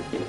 This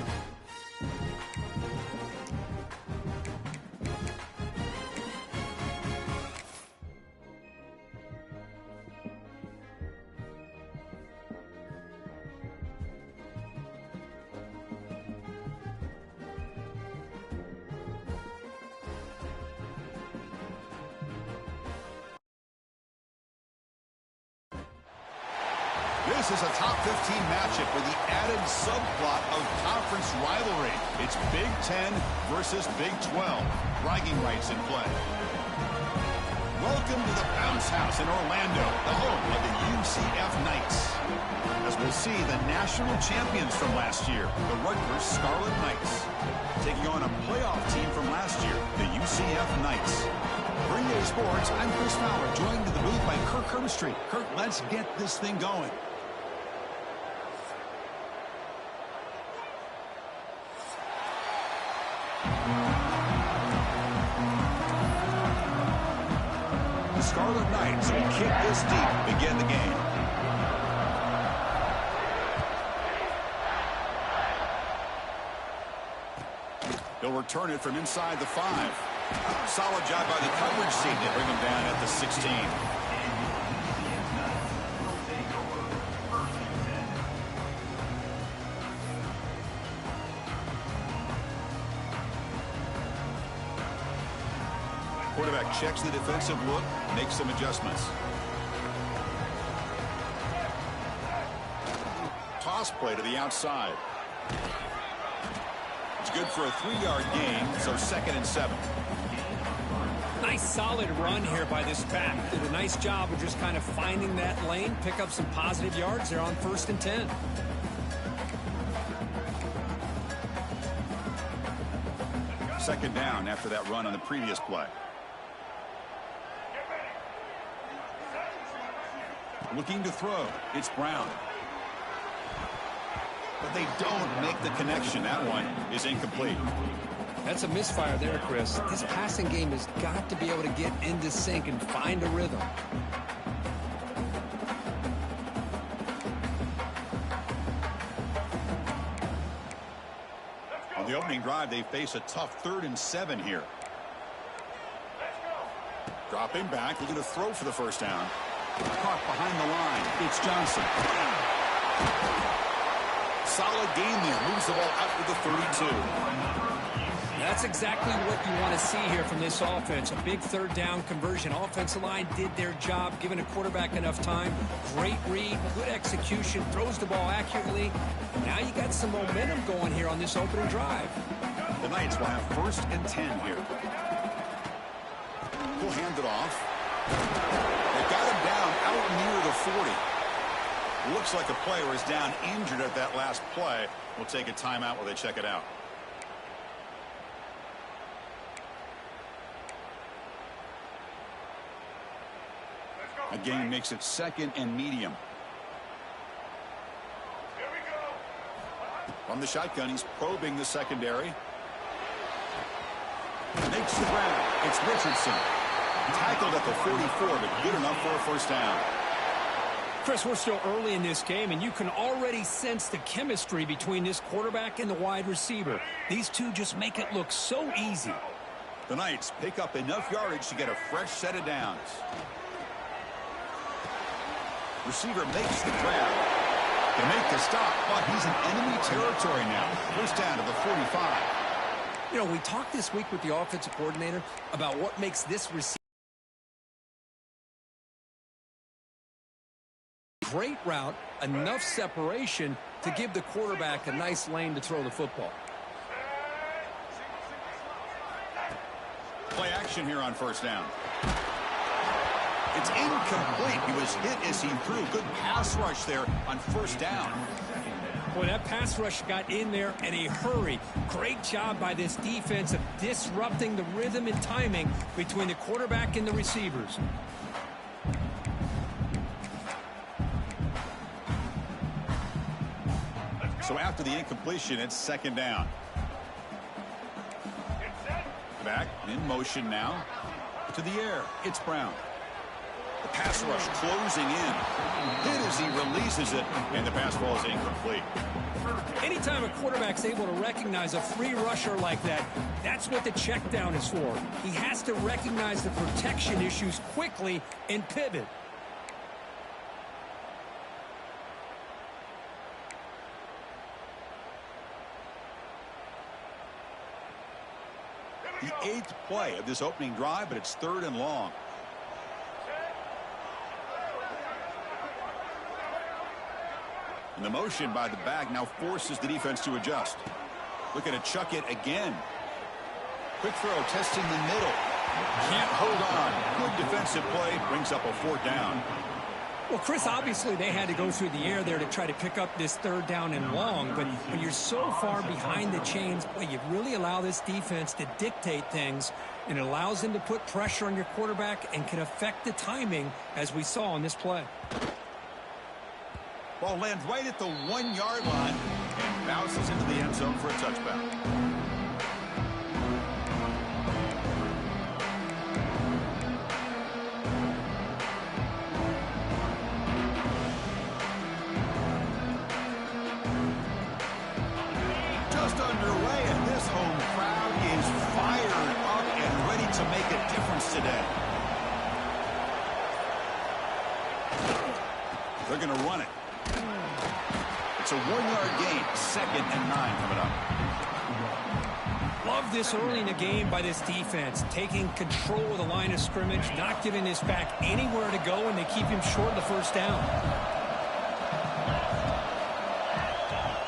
is a top 15 matchup with the added subplot of conference rivalry. It's Big 10 versus Big 12. Bragging rights in play. Welcome to the Bounce House in Orlando, the home of the UCF Knights. As we'll see, the national champions from last year, the Rutgers Scarlet Knights, taking on a playoff team from last year, the UCF Knights. For NBA Sports, I'm Chris Fowler, joined to the booth by Kirk Herbstreit. Kirk, let's get this thing going. The Scarlet Knights will kick this deep, begin the game. He'll return it from inside the 5. Solid job by the coverage team to bring him down at the 16. Quarterback checks the defensive look, makes some adjustments. Toss play to the outside. It's good for a 3-yard gain, so 2nd and 7. Nice solid run here by this back. Did a nice job of just kind of finding that lane, pick up some positive yards there on 1st and 10. Second down after that run on the previous play. Looking to throw. It's Brown. But they don't make the connection. That one is incomplete. That's a misfire there, Chris. This passing game has got to be able to get into sync and find a rhythm. On the opening drive, they face a tough 3rd and 7 here. Dropping back, looking to throw for the first down. Caught behind the line. It's Johnson. Solid game there. Moves the ball out to the 32. That's exactly what you want to see here from this offense. A big 3rd down conversion. Offensive line did their job, giving a quarterback enough time. Great read, good execution, throws the ball accurately. Now you got some momentum going here on this opening drive. The Knights will have 1st and 10 here. He'll hand it off. They got him down out near the 40. Looks like the player is down injured at that last play. We'll take a timeout while they check it out. Again, makes it 2nd and medium. From the shotgun, he's probing the secondary. Makes the grab. It's Richardson. Tackled at the 44, but good enough for a 1st down. Chris, we're still early in this game, and you can already sense the chemistry between this quarterback and the wide receiver. These two just make it look so easy. The Knights pick up enough yardage to get a fresh set of downs. Receiver makes the grab. They make the stop, but he's in enemy territory now. 1st down to the 45. You know, we talked this week with the offensive coordinator about what makes this receiver great route, enough separation to give the quarterback a nice lane to throw the football. Play action here on 1st down. It's incomplete. He was hit as he threw. Good pass rush there on 1st down. Boy, that pass rush got in there in a hurry. Great job by this defense of disrupting the rhythm and timing between the quarterback and the receivers. So after the incompletion, it's 2nd down. Back in motion now. To the air. It's Brown. The pass rush closing in. Hit as he releases it, and the pass ball is incomplete. Anytime a quarterback's able to recognize a free rusher like that, that's what the check down is for. He has to recognize the protection issues quickly and pivot. The 8th play of this opening drive, but it's 3rd and long. And the motion by the back now forces the defense to adjust. Looking to chuck it again. Quick throw, testing the middle. Can't hold on. Good defensive play, brings up a 4th down. Well, Chris, obviously they had to go through the air there to try to pick up this 3rd down and long, but when you're so far behind the chains, boy, you really allow this defense to dictate things, and it allows them to put pressure on your quarterback and can affect the timing, as we saw on this play. Ball lands right at the 1-yard line and bounces into the end zone for a touchback. Just underway, and this home crowd is fired up and ready to make a difference today. They're going to run it. It's a 1-yard gain, 2nd and 9 coming up. Love this early in the game by this defense, taking control of the line of scrimmage, not giving this back anywhere to go, and they keep him short of the 1st down.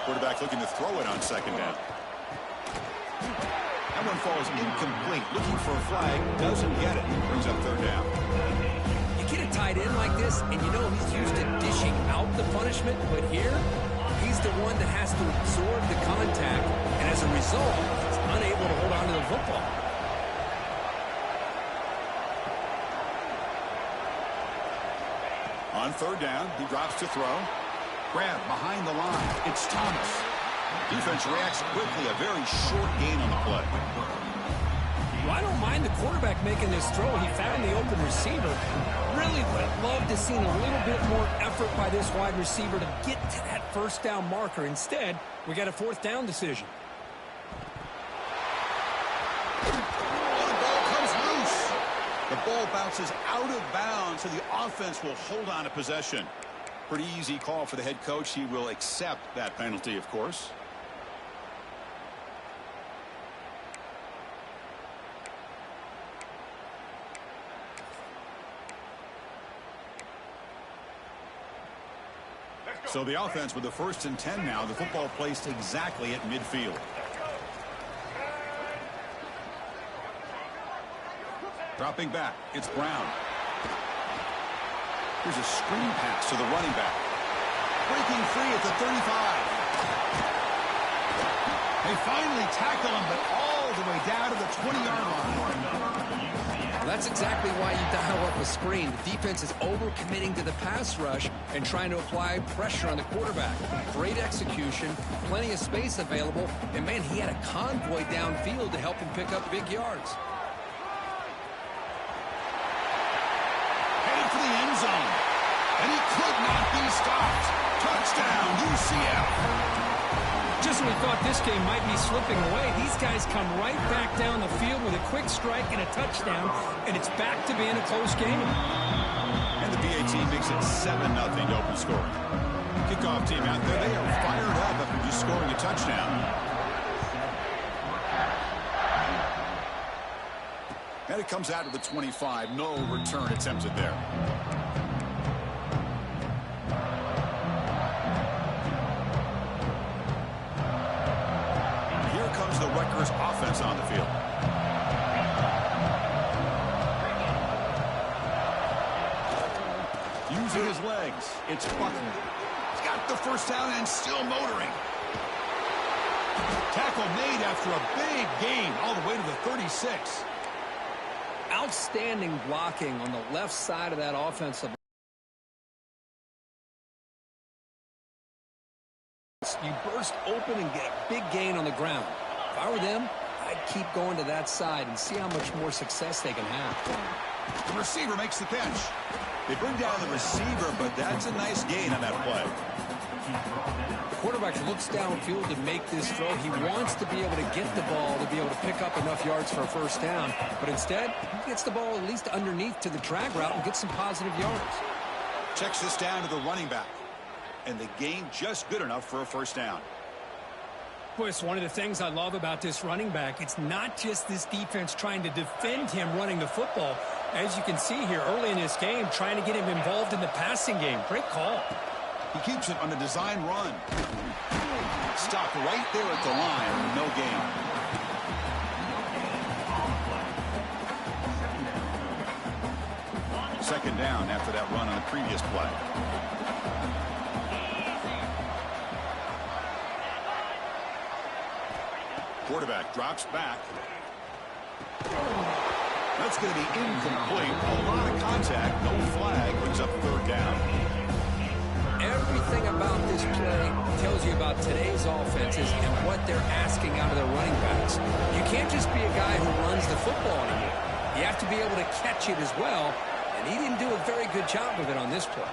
Quarterback looking to throw it on 2nd down. That one falls incomplete. Looking for a flag, doesn't get it. Brings up 3rd down. You get a tight end like this, and you know he's used to dishing out the punishment, but here, he's the one that has to absorb the contact, and as a result, he's unable to hold on to the football. On 3rd down, he drops to throw. Grab behind the line. It's Thomas. Defense reacts quickly. A very short gain on the play. Well, I don't mind the quarterback making this throw. He found the open receiver. Really would have loved to see a little bit more effort by this wide receiver to get to that 1st down marker. Instead, we got a 4th down decision. The ball comes loose. The ball bounces out of bounds, so the offense will hold on to possession. Pretty easy call for the head coach. He will accept that penalty, of course. So the offense with the 1st and 10 now. The football placed exactly at midfield. Dropping back. It's Brown. Here's a screen pass to the running back. Breaking free at the 35. They finally tackle him, but all the way down to the 20-yard line. That's exactly why you dial up a screen. The defense is overcommitting to the pass rush and trying to apply pressure on the quarterback. Great execution, plenty of space available, and man, he had a convoy downfield to help him pick up big yards. Headed for the end zone, and he could not be stopped. Touchdown, UCF. Just when we thought this game might be slipping away, these guys come right back down the field with a quick strike and a touchdown, and it's back to being a close game. And the VA team makes it 7-0 to open scoring. Kickoff team out there, they are fired up after just scoring a touchdown. And it comes out of the 25. No return attempted there. The Rutgers offense on the field. Using his legs, it's Buckner. He's got the 1st down and still motoring. Tackle made after a big gain all the way to the 36. Outstanding blocking on the left side of that offensive. You burst open and get a big gain on the ground. If I were them, I'd keep going to that side and see how much more success they can have. The receiver makes the catch. They bring down the receiver, but that's a nice gain on that play. The quarterback looks downfield to make this throw. He wants to be able to get the ball to be able to pick up enough yards for a first down. But instead, he gets the ball at least underneath to the drag route and gets some positive yards. Checks this down to the running back. And the gain just good enough for a first down. Boy, it's one of the things I love about this running back. It's not just this defense trying to defend him running the football. As you can see here early in this game, trying to get him involved in the passing game. Great call. He keeps it on a design run. Stopped right there at the line. No gain. Second down after that run on the previous play. Quarterback drops back. That's going to be incomplete. A lot of contact. No flag. Brings up third down. Everything about this play tells you about today's offenses and what they're asking out of their running backs. You can't just be a guy who runs the football anymore. You have to be able to catch it as well, and he didn't do a very good job of it on this play.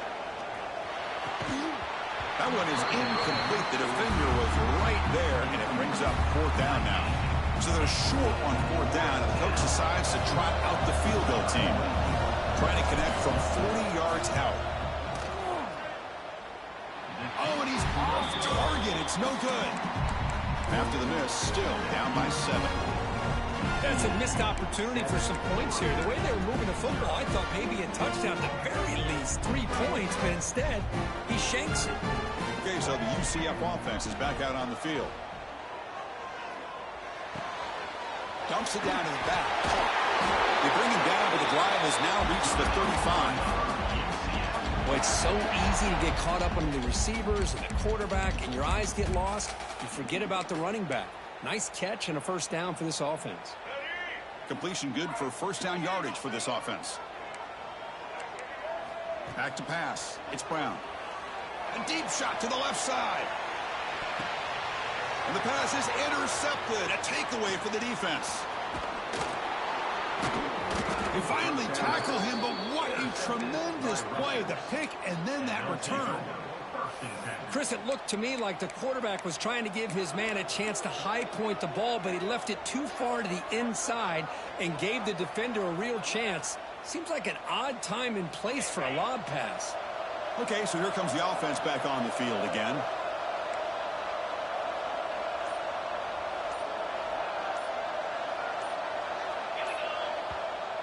That one is incomplete. The defender was right there, and it brings up fourth down now. So they're short on fourth down, and the coach decides to trot out the field goal team. Trying to connect from 40 yards out. Oh, and he's off target. It's no good. After the miss, still down by 7. That's a missed opportunity for some points here. The way they were moving the football, I thought maybe a touchdown, at the very least 3 points, but instead, he shanks it. Okay, so the UCF offense is back out on the field. Dumps it down to the back. They bring him down, but the drive has now reached the 35. Well, it's so easy to get caught up on the receivers and the quarterback, and your eyes get lost. You forget about the running back. Nice catch and a first down for this offense. Completion good for first down yardage for this offense. Back to pass. It's Brown. A deep shot to the left side. And the pass is intercepted. A takeaway for the defense. They finally tackle him, but what a tremendous play. The pick and then that return. Chris, it looked to me like the quarterback was trying to give his man a chance to high point the ball, but he left it too far to the inside and gave the defender a real chance. Seems like an odd time and place for a lob pass. Okay, so here comes the offense back on the field again.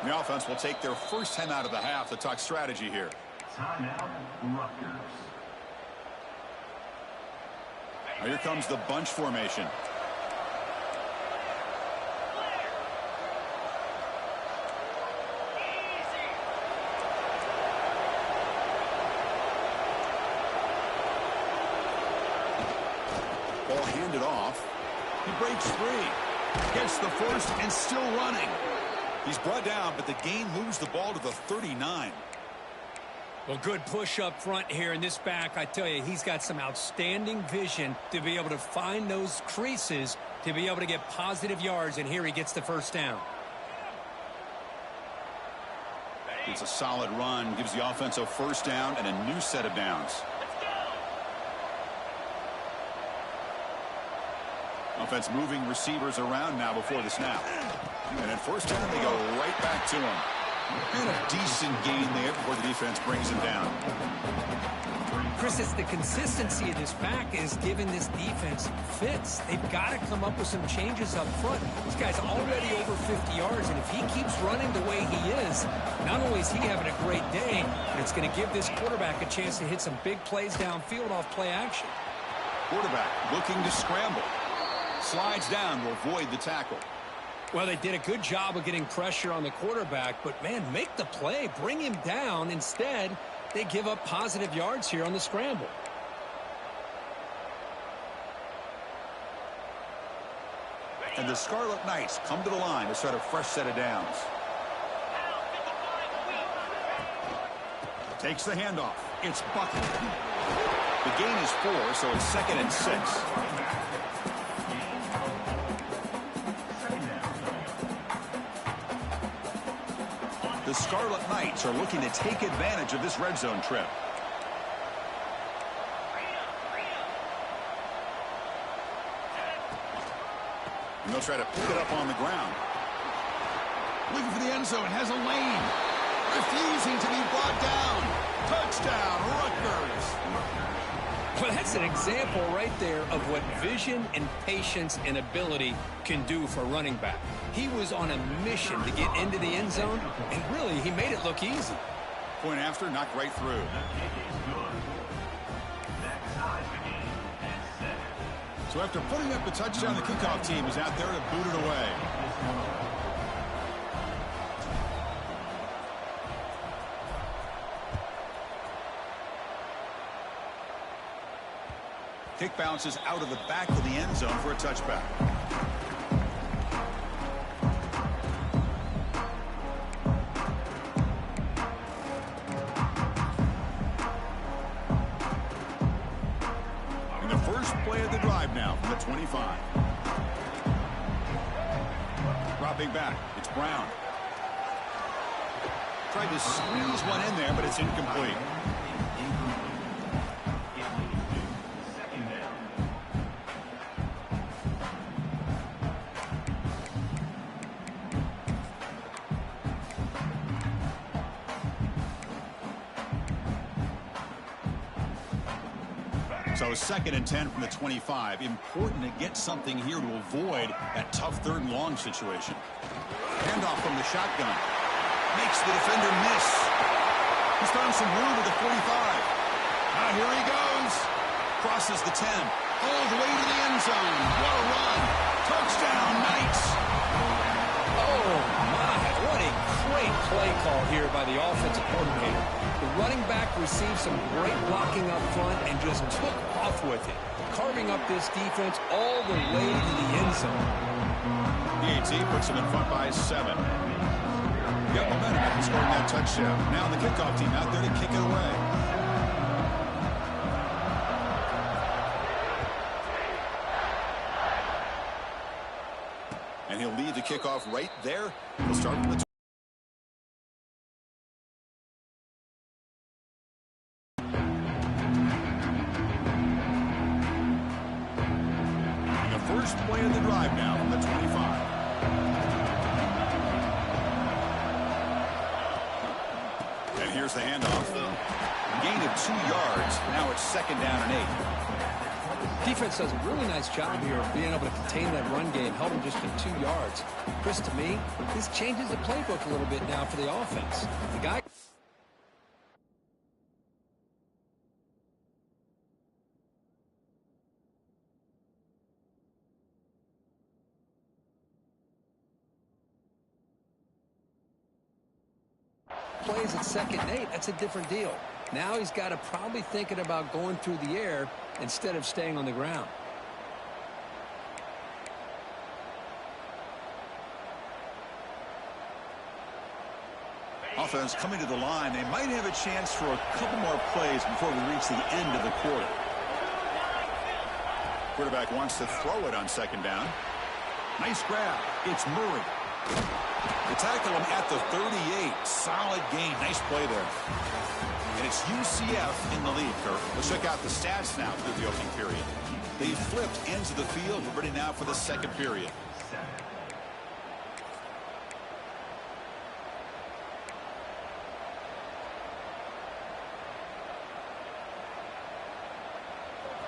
The offense will take their first time out of the half to talk strategy here. Timeout, Rutgers. Now here comes the bunch formation. Ball handed off. He breaks free. Gets the first and still running. He's brought down, but the gain moves the ball to the 39. Well, good push up front here in this back. I tell you, he's got some outstanding vision to be able to find those creases to be able to get positive yards, and here he gets the first down. It's a solid run, gives the offense a first down and a new set of downs. Offense moving receivers around now before the snap. And at first down, they go right back to him. And a decent gain there before the defense brings him down. Chris, it's the consistency of this back is giving this defense fits. They've got to come up with some changes up front. This guy's already over 50 yards, and if he keeps running the way he is, not only is he having a great day, but it's going to give this quarterback a chance to hit some big plays downfield off play action. Quarterback looking to scramble. Slides down to avoid the tackle. Well, they did a good job of getting pressure on the quarterback, but, man, make the play. Bring him down. Instead, they give up positive yards here on the scramble. And the Scarlet Knights come to the line to start a fresh set of downs. Takes the handoff. It's Bucket. The gain is 4, so it's 2nd and 6. The the Scarlet Knights are looking to take advantage of this red zone trip. And they'll try to pick it up on the ground. Looking for the end zone, has a lane. Refusing to be brought down. Touchdown, Rutgers. Well, that's an example right there of what vision and patience and ability can do for a running back. He was on a mission to get into the end zone, and really, he made it look easy. Point after, knocked right through. So after putting up the touchdown, the kickoff team is out there to boot it away. Kick bounces out of the back of the end zone for a touchback. And the first play of the drive now from the 25. Dropping back, it's Brown. Tried to squeeze one in there, but it's incomplete. So 2nd and 10 from the 25. Important to get something here to avoid that tough 3rd and long situation. Handoff from the shotgun. Makes the defender miss. He's found some room with the 45. Now here he goes. Crosses the 10. All the way to the end zone. What a run. Touchdown, Knights. Oh, my. What a great play call here by the offensive coordinator. The running back received some great blocking up front and just took off with it, carving up this defense all the way to the end zone. The AT puts him in front by 7. Got momentum after scoring that touchdown. Now the kickoff team out there to kick it away. And he'll lead the kickoff right there. He'll start from the first play of the drive now from the 25. And here's the handoff. Gain of 2 yards. Now it's 2nd down and 8. Defense does a really nice job here of being able to contain that run game, held him just to 2 yards. Chris, to me, this changes the playbook a little bit now for the offense. The guy... plays at 2nd and 8, that's a different deal. Now he's got to probably thinking about going through the air instead of staying on the ground. Offense coming to the line. They might have a chance for a couple more plays before we reach the end of the quarter. Quarterback wants to throw it on 2nd down. Nice grab. It's Murray. They tackle him at the 38. Solid gain. Nice play there. And it's UCF in the lead, Kirk. Let's check out the stats now through the opening period. They flipped ends of the field. We're ready now for the 2nd period.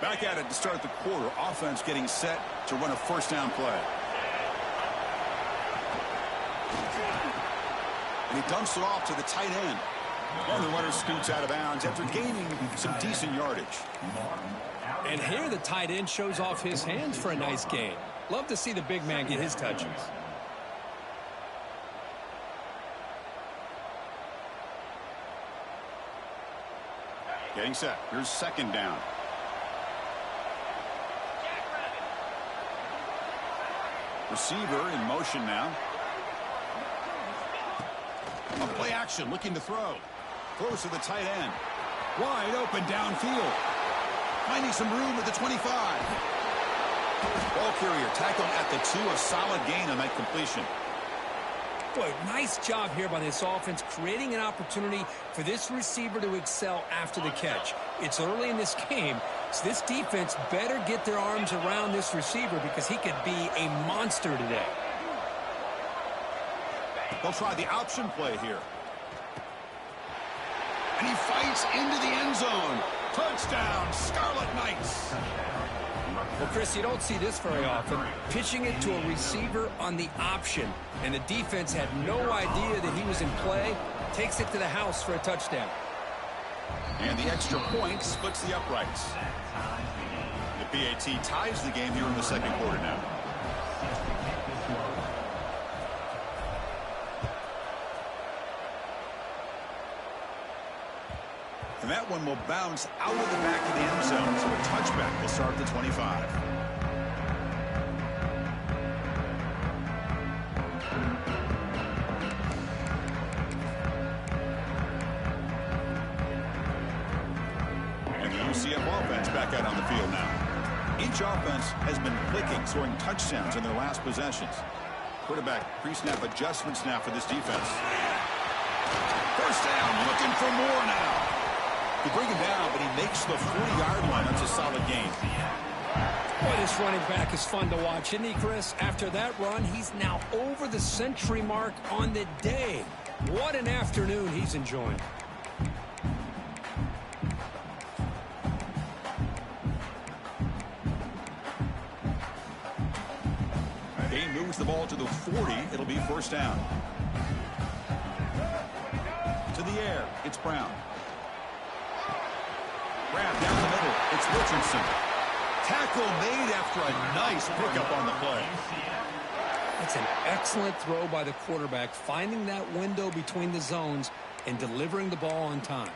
Back at it to start the quarter. Offense getting set to run a 1st down play. And he dumps it off to the tight end. And the runner scoots out of bounds after gaining some decent yardage. And here the tight end shows off his hands for a nice gain. Love to see the big man get his touches. Getting set. Here's 2nd down. Receiver in motion now. A play action, looking to throw. Throws to the tight end. Wide open downfield. Finding some room at the 25. Ball carrier tackled at the 2. A solid gain on that completion. Boy, nice job here by this offense, creating an opportunity for this receiver to excel after the catch. It's early in this game, so this defense better get their arms around this receiver because he could be a monster today. They'll try the option play here. And he fights into the end zone. Touchdown, Scarlet Knights. Well, Chris, you don't see this very often. Pitching it to a receiver on the option, and the defense had no idea that he was in play. Takes it to the house for a touchdown. And the extra point splits the uprights. The PAT ties the game here in the second quarter now. And that one will bounce out of the back of the end zone, so a touchback will start at the 25. And the UCF offense back out on the field now. Each offense has been clicking, scoring touchdowns in their last possessions. Quarterback pre-snap adjustments now for this defense. First down, looking for more now. They bring him down, but he makes the 40-yard line. That's a solid gain. Boy, this running back is fun to watch, isn't he, Chris? After that run, he's now over the century mark on the day. What an afternoon he's enjoying. He moves the ball to the 40. It'll be first down. To the air, it's Brown. Grab down the middle. It's Richardson. Tackle made after a nice pickup on the play. That's an excellent throw by the quarterback, finding that window between the zones and delivering the ball on time.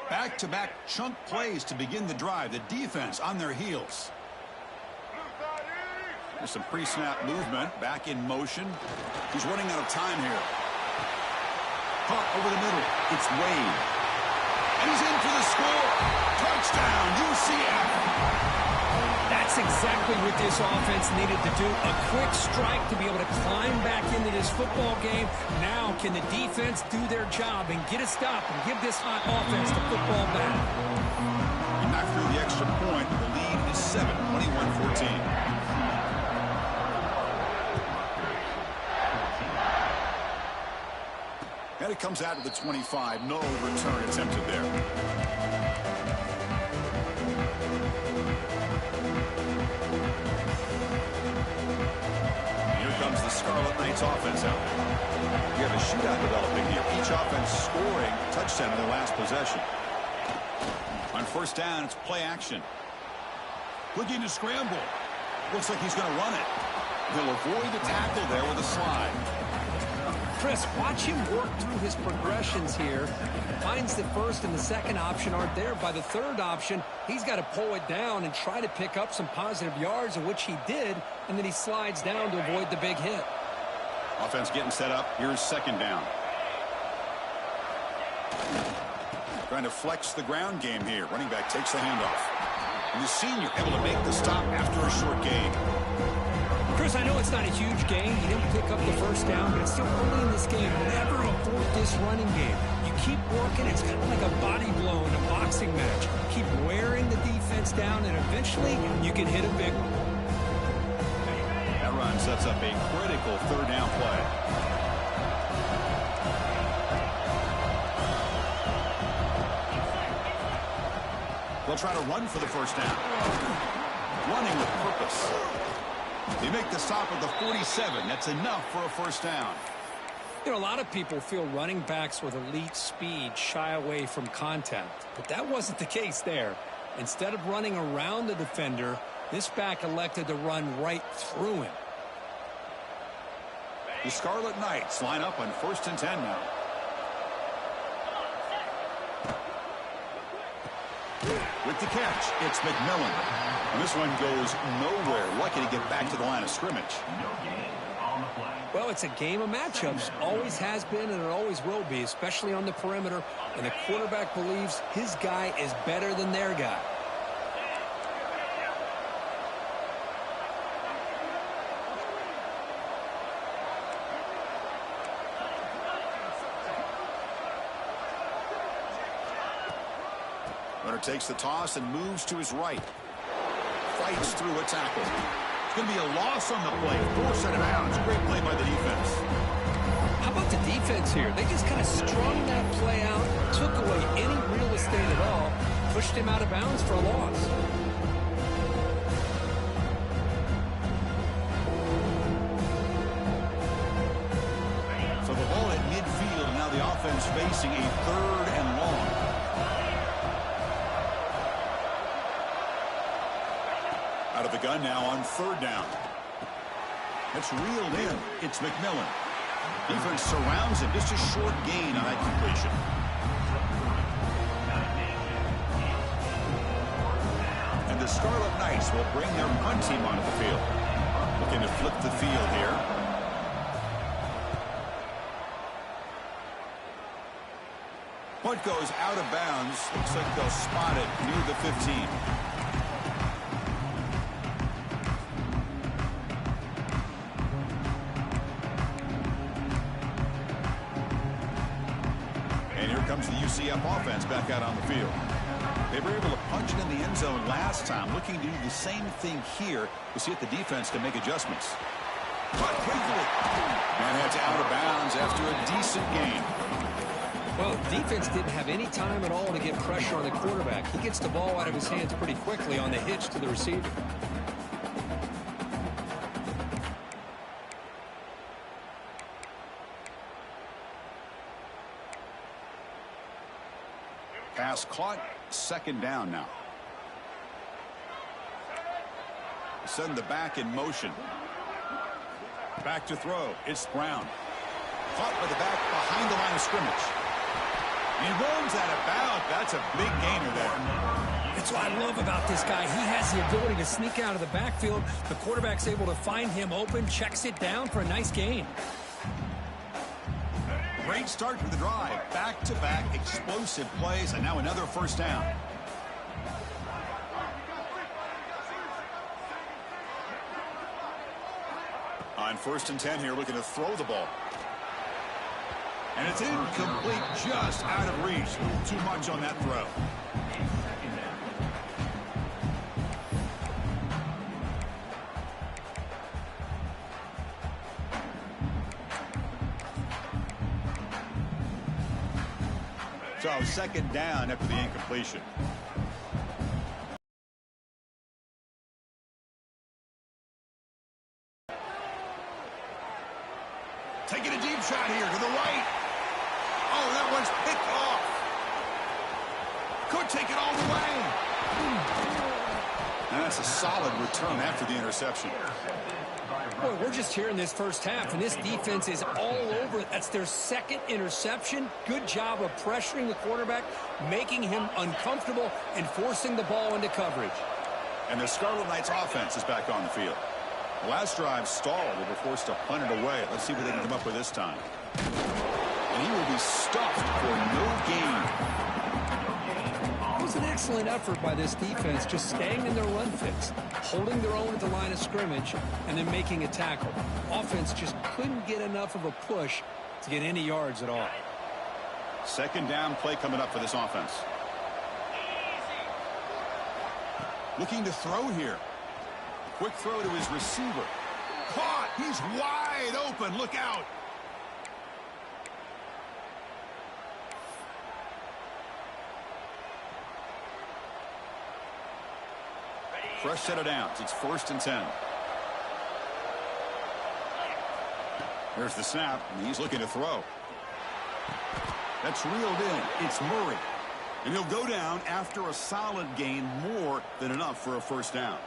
Back-to-back chunk plays to begin the drive. The defense on their heels. There's some pre-snap movement, back in motion. He's running out of time here. Caught over the middle. It's Wade. And he's in for the score. Touchdown, UCF. That's exactly what this offense needed to do. A quick strike to be able to climb back into this football game. Now can the defense do their job and get a stop and give this hot offense the football back? And after the extra point, the lead is 7, 21-14. And it comes out of the 25. No return attempted there. Here comes the Scarlet Knights offense out there. We have a shootout developing here. Each offense scoring a touchdown in their last possession. On first down, it's play action. Looking to scramble. Looks like he's going to run it. He'll avoid the tackle there with a slide. Chris, watch him work through his progressions here. Finds the first and the second option aren't there. By the third option, he's got to pull it down and try to pick up some positive yards, of which he did, and then he slides down to avoid the big hit. Offense getting set up. Here's second down. Trying to flex the ground game here. Running back takes the handoff. And the senior able to make the stop after a short gain. Chris, I know it's not a huge gain. He didn't pick up the first down, but it's still early in this game. Never abort this running game. You keep working. It's kind of like a body blow in a boxing match. Keep wearing the defense down, and eventually you can hit a big one. That run sets up a critical third down play. They'll try to run for the first down. Running with purpose. They make the stop at the 47. That's enough for a first down. You know, a lot of people feel running backs with elite speed shy away from contact, but that wasn't the case there. Instead of running around the defender, this back elected to run right through him. The Scarlet Knights line up on 1st and 10 now. With the catch, it's McMillan. And this one goes nowhere. Lucky to get back to the line of scrimmage. on the play. Well, it's a game of matchups. Always has been and it always will be, especially on the perimeter. And the quarterback believes his guy is better than their guy. Runner takes the toss and moves to his right. Fights through a tackle. It's going to be a loss on the play. Forced out of bounds. Great play by the defense. How about the defense here? They just kind of strung that play out, took away any real estate at all, pushed him out of bounds for a loss. So the ball at midfield. Now the offense facing a 3rd and long. Out of the gun now on 3rd down. It's reeled in. It's McMillan. Defense surrounds him. Just a short gain on that completion. And the Scarlet Knights will bring their punt team onto the field. Looking to flip the field here. Punt goes out of bounds. Looks like they'll spot it near the 15. Comes the UCF offense back out on the field. They were able to punch it in the end zone last time. Looking to do the same thing here. We'll see if the defense can make adjustments. Cut quickly. And that's out of bounds after a decent gain. Well, defense didn't have any time at all to get pressure on the quarterback. He gets the ball out of his hands pretty quickly on the hitch to the receiver. Pass caught. 2nd down now. Send the back in motion. Back to throw. It's Brown. Caught by the back behind the line of scrimmage. And he rolls out of bounds. That's a big gainer there. That's what I love about this guy. He has the ability to sneak out of the backfield. The quarterback's able to find him open, checks it down for a nice gain. Great start to the drive. Back-to-back explosive plays, and now another 1st down. On 1st and 10 here, looking to throw the ball. And it's incomplete, just out of reach. A little too much on that throw. So 2nd down after the incompletion. Taking a deep shot here to the right. Oh, that one's picked off. Could take it all the way. And that's a solid return after the interception. Boy, we're just here in this 1st half, and this defense is all over it. That's their 2nd interception. Good job of pressuring the quarterback, making him uncomfortable, and forcing the ball into coverage. And the Scarlet Knights offense is back on the field. The last drive stalled. They were forced to punt it away. Let's see what they can come up with this time. And he will be stuffed for no gain. It was an excellent effort by this defense, just staying in their run fits, holding their own at the line of scrimmage, and then making a tackle. Offense just couldn't get enough of a push to get any yards at all. 2nd down play coming up for this offense. Looking to throw here. Quick throw to his receiver. Caught. He's wide open. Look out. Fresh set of downs. It's 1st and 10. There's the snap, and he's looking to throw. That's reeled in. It's Murray. And he'll go down after a solid gain, more than enough for a 1st down.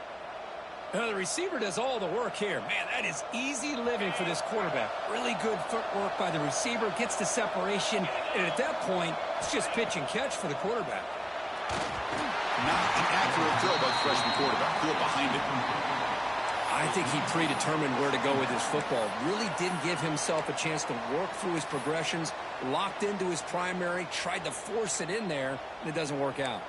The receiver does all the work here. Man, that is easy living for this quarterback. Really good footwork by the receiver, gets the separation, and at that point, it's just pitch and catch for the quarterback. Not an accurate throw by the freshman quarterback. Threw it behind it. I think he predetermined where to go with his football. Really didn't give himself a chance to work through his progressions, locked into his primary, tried to force it in there, and it doesn't work out.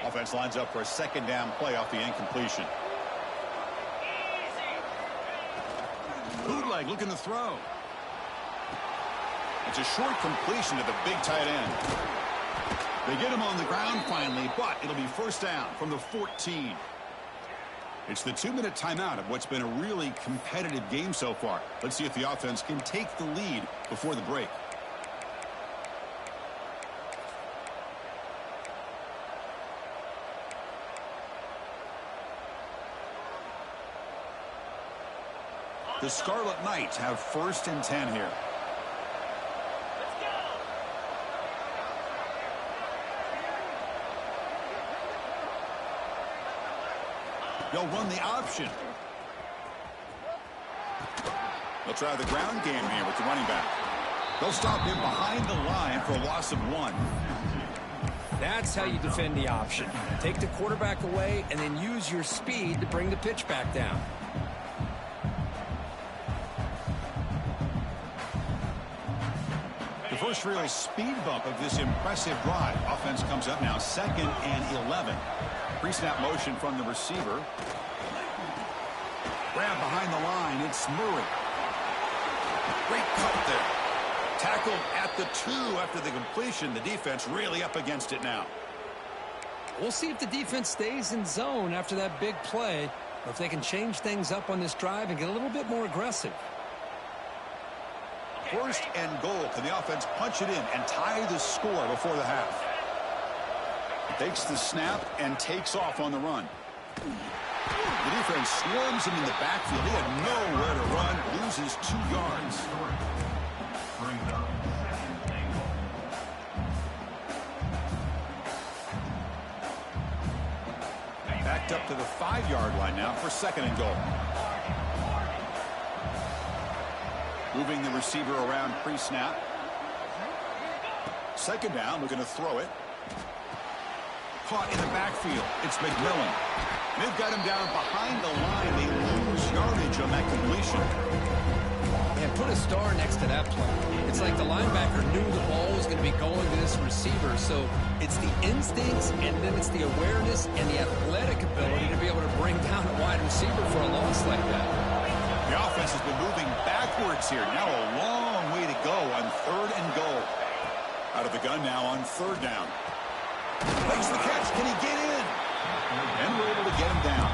Offense lines up for a second down play off the incompletion. Bootleg looking to throw. It's a short completion to the big tight end. They get him on the ground finally, but it'll be first down from the 14. It's the 2-minute timeout of what's been a really competitive game so far. Let's see if the offense can take the lead before the break. The Scarlet Knights have 1st and 10 here. They'll run the option. They'll try the ground game here with the running back. They'll stop him behind the line for a loss of 1. That's how you defend the option. Take the quarterback away and then use your speed to bring the pitch back down. The first real speed bump of this impressive drive. Offense comes up now 2nd and 11. Pre-snap motion from the receiver. Grab behind the line. It's Murray. Great cut there. Tackled at the 2 after the completion. The defense really up against it now. We'll see if the defense stays in zone after that big play, or if they can change things up on this drive and get a little bit more aggressive. 1st and goal. Can the offense punch it in and tie the score before the half? Takes the snap and takes off on the run. The defense swarms him in the backfield. He had nowhere to run. Loses 2 yards. Backed up to the 5-yard line now for 2nd and goal. Moving the receiver around pre-snap. 2nd down, looking to throw it. Caught in the backfield. It's McMillan. They've got him down behind the line. They lose yardage on that completion. And put a star next to that play. It's like the linebacker knew the ball was going to be going to this receiver. So it's the instincts, and then it's the awareness and the athletic ability to be able to bring down a wide receiver for a loss like that. The offense has been moving backwards here. Now a long way to go on 3rd and goal. Out of the gun now on 3rd down. Makes the catch. Can he get in? And we're able to get him down.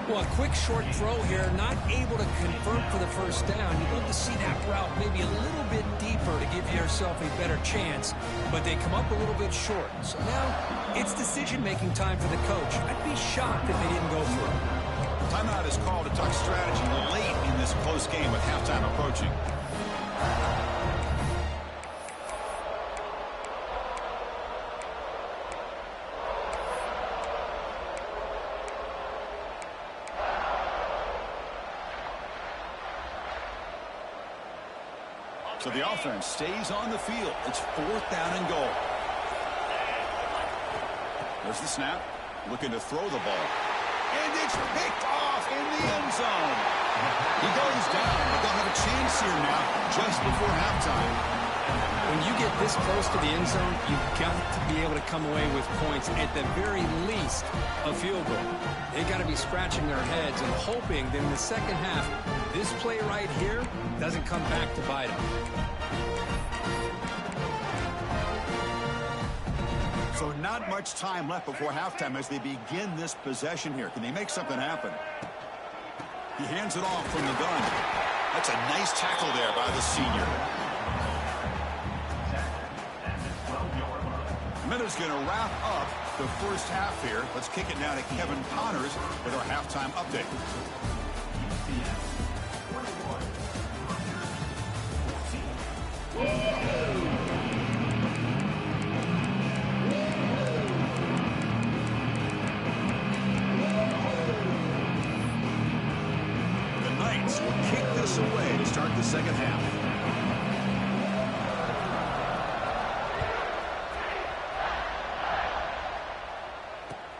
Well, a quick short throw here, not able to convert for the first down. You'd love to see that route maybe a little bit deeper to give yourself a better chance, but they come up a little bit short. So now it's decision-making time for the coach. I'd be shocked if they didn't go for it. Timeout is called to talk strategy late in this close game with halftime approaching. So the offense stays on the field. It's 4th down and goal. There's the snap. Looking to throw the ball. And it's picked off in the end zone. He goes down, but they'll have a chance here now just before halftime. When you get this close to the end zone, you've got to be able to come away with points, at the very least, a field goal. They got to be scratching their heads and hoping that in the second half, this play right here doesn't come back to bite them. So not much time left before halftime as they begin this possession here. Can they make something happen? He hands it off from the gun. That's a nice tackle there by the senior. Minute's going to wrap up the first half here. Let's kick it now to Kevin Connors with our halftime update. The Knights will kick this away to start the second half.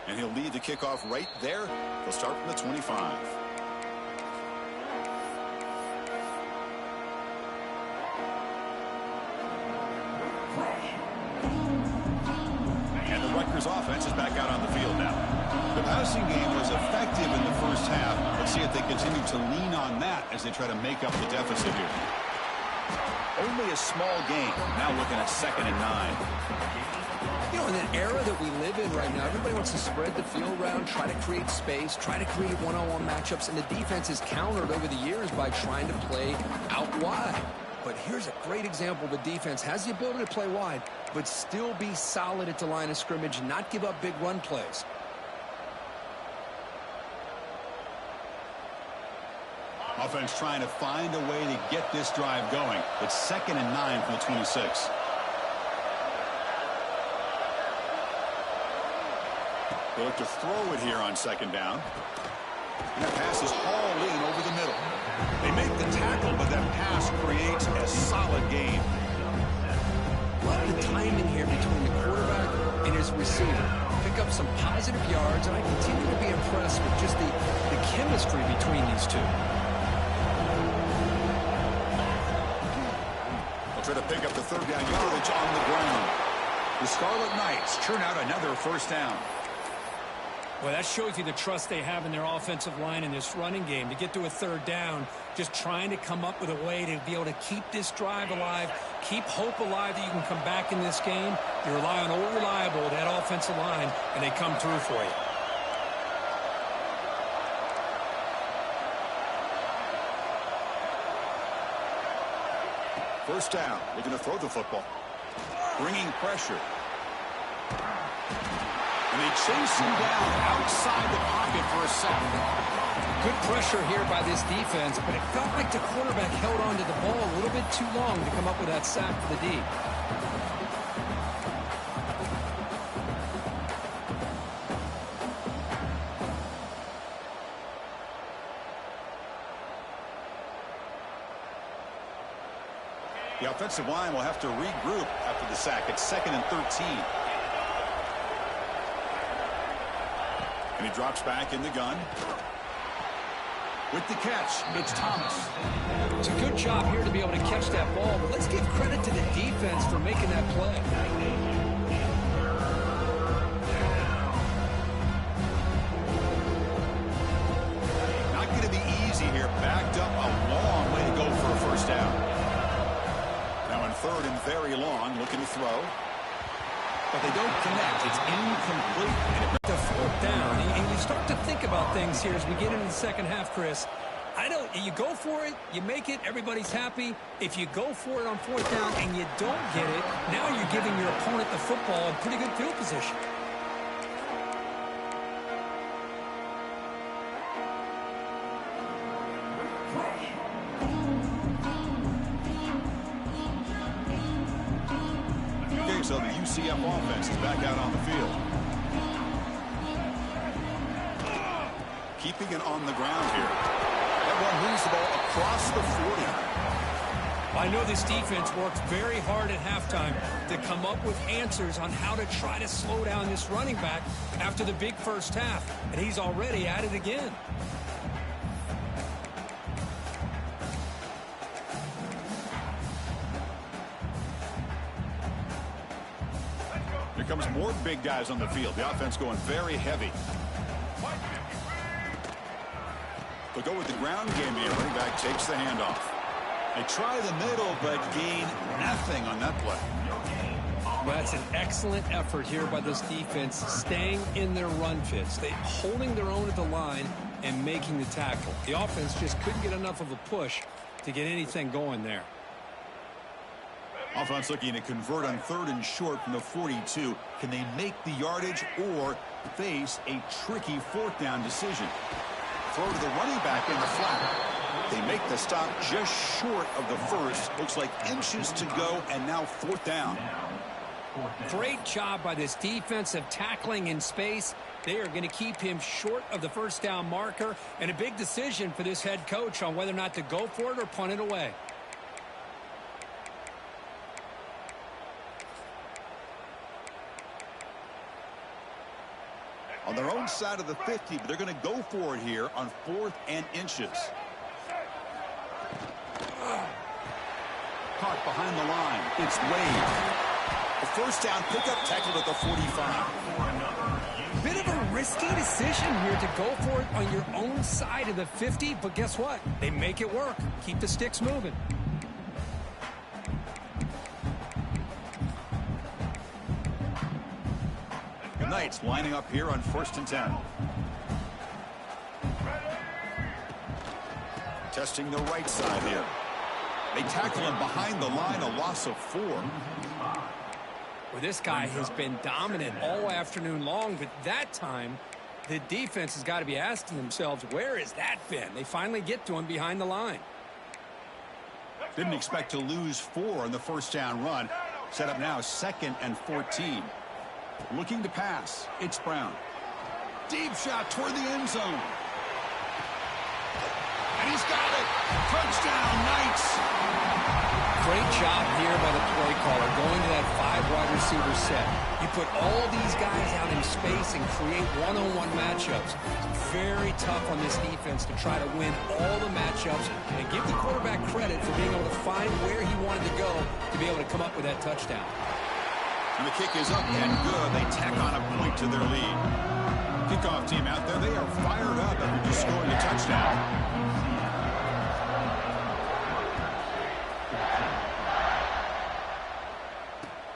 And he'll lead the kickoff right there. They'll start from the 25. And the Rutgers offense is back out on the field now. The passing game was effective in the first half. Let's see if they continue to lean on that as they try to make up the deficit here. Only a small gain. Now looking at 2nd and 9. You know, in an era that we live in right now, everybody wants to spread the field around, try to create space, try to create one-on-one matchups, and the defense is countered over the years by trying to play out wide. But here's a great example. The defense has the ability to play wide, but still be solid at the line of scrimmage and not give up big run plays. Offense trying to find a way to get this drive going. It's 2nd and 9 from the 26. They look to throw it here on 2nd down. And that pass is hauled in over the middle. They make the tackle, but that pass creates a solid gain. A lot of the timing here between the quarterback and his receiver. Pick up some positive yards, and I continue to be impressed with just the chemistry between these two. They'll try to pick up the 3rd down yardage on the ground. The Scarlet Knights churn out another 1st down. Well, that shows you the trust they have in their offensive line in this running game. To get to a 3rd down, just trying to come up with a way to be able to keep this drive alive, keep hope alive that you can come back in this game. You rely on old reliable, that offensive line, and they come through for you. First down, looking to throw the football. Bringing pressure. And they chase him down outside the pocket for a sack. Good pressure here by this defense, but it felt like the quarterback held on to the ball a little bit too long to come up with that sack for the D. The offensive line will have to regroup after the sack. It's 2nd and 13. And he drops back in the gun. With the catch, it's Thomas. It's a good job here to be able to catch that ball, but let's give credit to the defense for making that play. Not going to be easy here. Backed up a long way to go for a 1st down. Now in 3rd and very long, looking to throw. But they don't connect. It's incomplete. The 4th down, and you start to think about things here as we get into the 2nd half, Chris. You go for it, you make it, everybody's happy. If you go for it on 4th down and you don't get it, now you're giving your opponent the football in pretty good field position. Okay, so the UCF offense is back out on the field. Keeping it on the ground here. Everyone moves the ball across the 40. I know this defense worked very hard at halftime to come up with answers on how to try to slow down this running back after the big first half, and he's already at it again. Here comes more big guys on the field. The offense going very heavy. They'll go with the ground game here. Running back takes the handoff. They try the middle, but gain nothing on that play. Well, that's an excellent effort here by this defense, staying in their run fits. They holding their own at the line and making the tackle. The offense just couldn't get enough of a push to get anything going there. Offense looking to convert on 3rd and short from the 42. Can they make the yardage or face a tricky 4th down decision? Throw to the running back in the flat. They make the stop just short of the 1st. Looks like inches to go, and now 4th down. Great job by this defensive tackling in space. They are going to keep him short of the 1st down marker, and a big decision for this head coach on whether or not to go for it or punt it away. On their own side of the 50, but they're going to go for it here on 4th and inches. Caught behind the line. It's Wade. A first down pickup, tackled at the 45. Bit of a risky decision here to go for it on your own side of the 50, but guess what? They make it work. Keep the sticks moving. The Knights lining up here on 1st and 10. Testing the right side here. They tackle him behind the line, a loss of 4. Well, this guy has been dominant all afternoon long, but that time, the defense has got to be asking themselves, where has that been? They finally get to him behind the line. Didn't expect to lose 4 on the first down run. Set up now 2nd and 14. Looking to pass. It's Brown. Deep shot toward the end zone. And he's got it. Touchdown, Knights. Great job here by the play caller, going to that 5-wide receiver set. You put all these guys out in space and create one-on-one matchups. It's very tough on this defense to try to win all the matchups and give the quarterback credit for being able to find where he wanted to go to be able to come up with that touchdown. And the kick is up and good. They tack on a point to their lead. Kickoff team out there. They are fired up after just scoring a touchdown.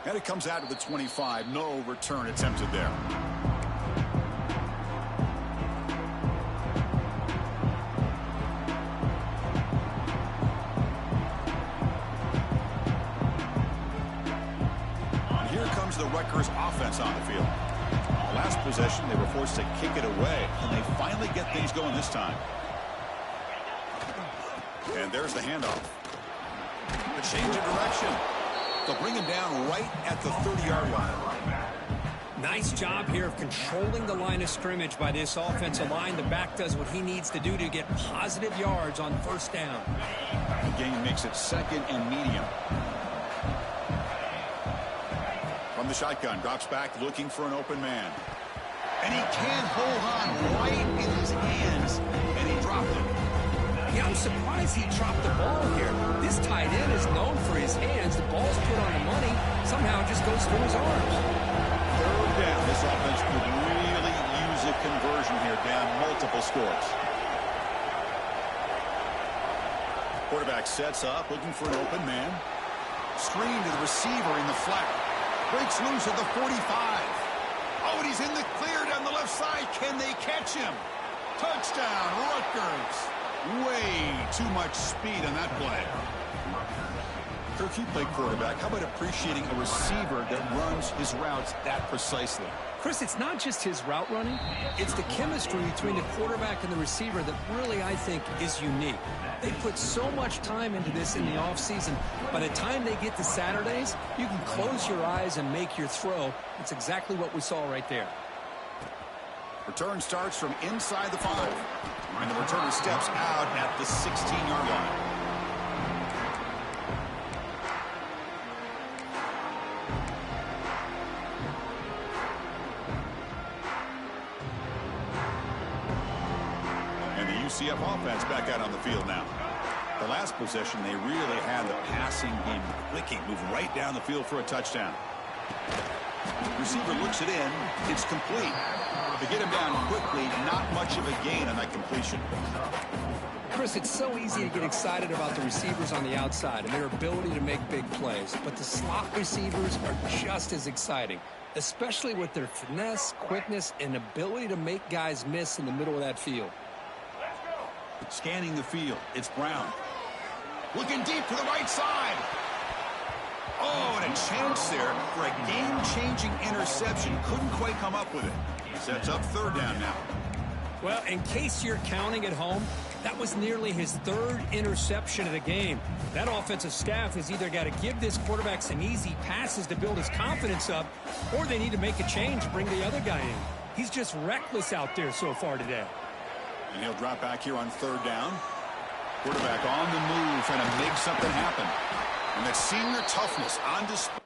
And it comes out to the 25. No return attempted there. And here comes the Rutgers offense on the field. Last possession, they were forced to kick it away, and they finally get things going this time. And there's the handoff. The change of direction. They'll bring him down right at the 30-yard line. Nice job here of controlling the line of scrimmage by this offensive line. The back does what he needs to do to get positive yards on first down. The game makes it 2nd and medium. From the shotgun, drops back looking for an open man. And he can't hold on right in his hands, and he dropped it. Yeah, I'm surprised he dropped the ball here. This tight end is known for his hands. The ball's put on the money. Somehow it just goes through his arms. 3rd down. This offense could really use a conversion here, down multiple scores. Quarterback sets up, looking for an open man. Screen to the receiver in the flat. Breaks loose at the 45. Oh, and he's in the clear down the left side. Can they catch him? Touchdown, Rutgers. Way too much speed on that play. Kirk, you play quarterback. How about appreciating a receiver that runs his routes that precisely? Chris, it's not just his route running. It's the chemistry between the quarterback and the receiver that really, I think, is unique. They put so much time into this in the offseason. By the time they get to Saturdays, you can close your eyes and make your throw. It's exactly what we saw right there. Return starts from inside the 5. And the returner steps out at the 16-yard line. And the UCF offense back out on the field now. The last possession, they really had the passing game clicking, moving right down the field for a touchdown. Receiver looks it in. It's complete. To get him down quickly, not much of a gain on that completion. Chris, it's so easy to get excited about the receivers on the outside and their ability to make big plays. But the slot receivers are just as exciting, especially with their finesse, quickness, and ability to make guys miss in the middle of that field. Scanning the field, it's Brown. Looking deep to the right side. Oh, and a chance there for a game-changing interception. Couldn't quite come up with it. Sets up 3rd down now. Well, in case you're counting at home, that was nearly his 3rd interception of the game. That offensive staff has either got to give this quarterback some easy passes to build his confidence up, or they need to make a change and bring the other guy in. He's just reckless out there so far today. And he'll drop back here on 3rd down. Quarterback on the move, trying to make something happen. And that senior toughness on display.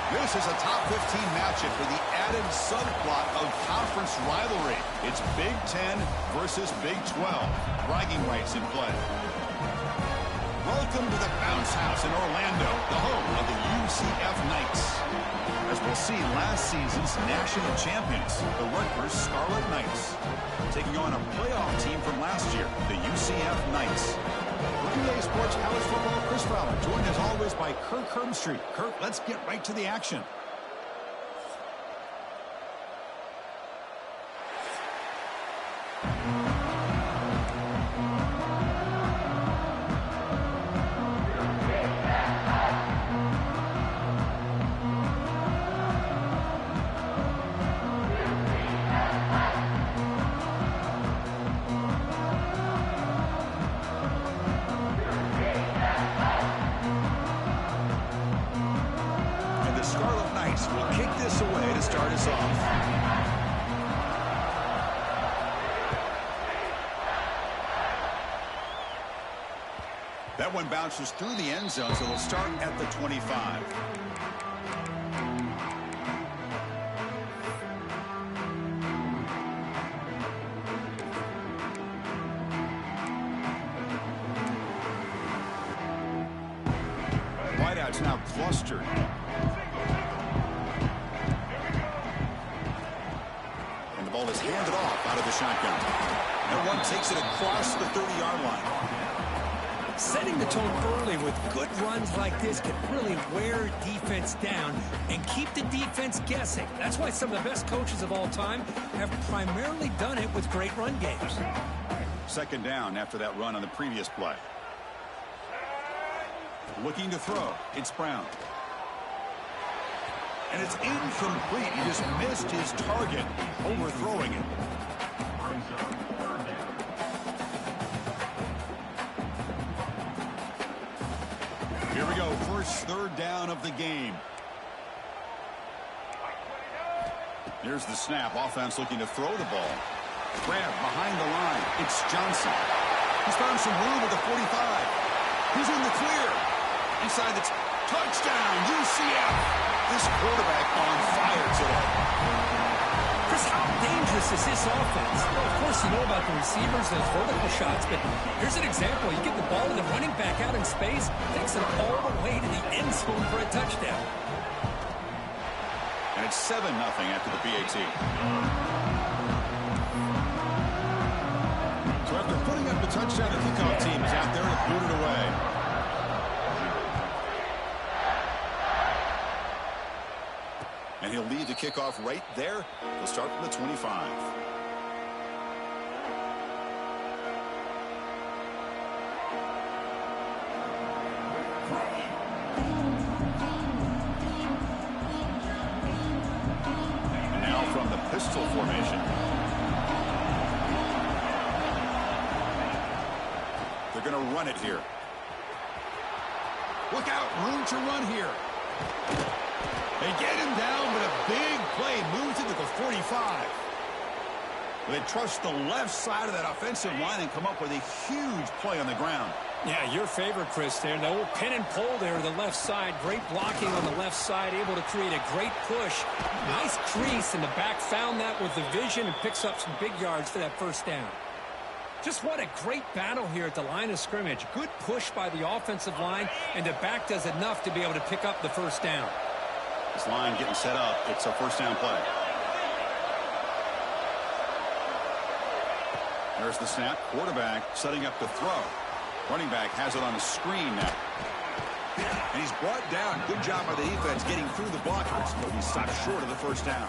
This is a top 15 matchup with the added subplot of conference rivalry. It's Big 10 versus Big 12. Bragging rights in play. Welcome to the Bounce House in Orlando, the home of the UCF Knights. As we'll see, last season's national champions, the Rutgers Scarlet Knights, taking on a playoff team from last year, the UCF Knights. PA Sports College Football, Chris Fowler, joined as always by Kirk Herbstreit. Kirk, let's get right to the action. Will kick this away to start us off. That one bounces through the end zone, so they'll start at the 25. Wideouts now clustered. Ball is handed off out of the shotgun. And one takes it across the 30-yard line. Setting the tone early with good runs like this can really wear defense down and keep the defense guessing. That's why some of the best coaches of all time have primarily done it with great run games. Second down after that run on the previous play. Looking to throw. It's Brown. And it's incomplete. He just missed his target, overthrowing it. Here we go. First third down of the game. Here's the snap. Offense looking to throw the ball. Grab behind the line. It's Johnson. He's found some room at the 45. He's in the clear. Inside the touchdown, UCF. This quarterback on fire today. Chris, how dangerous is this offense? Well, of course, you know about the receivers, those vertical shots, but here's an example. You get the ball to the running back out in space, takes it all the way to the end zone for a touchdown. And it's 7-0 after the PAT. So after putting up the touchdown, the kickoff team is out there to boot it away. And he'll lead the kickoff right there. He'll start from the 25. And now from the pistol formation. They're going to run it here. Look out, room to run here. They get him down, but a big play moves into the 45. They trust the left side of that offensive line and come up with a huge play on the ground. Yeah, your favorite, Chris, there. The old pin and pull there, the left side. Great blocking on the left side, able to create a great push. Nice crease, and the back found that with the vision and picks up some big yards for that first down. Just what a great battle here at the line of scrimmage. Good push by the offensive line, and the back does enough to be able to pick up the first down. This line getting set up. It's a first down play. There's the snap. Quarterback setting up to throw. Running back has it on the screen now. And he's brought down. Good job by the defense getting through the blockers, but he stopped short of the first down.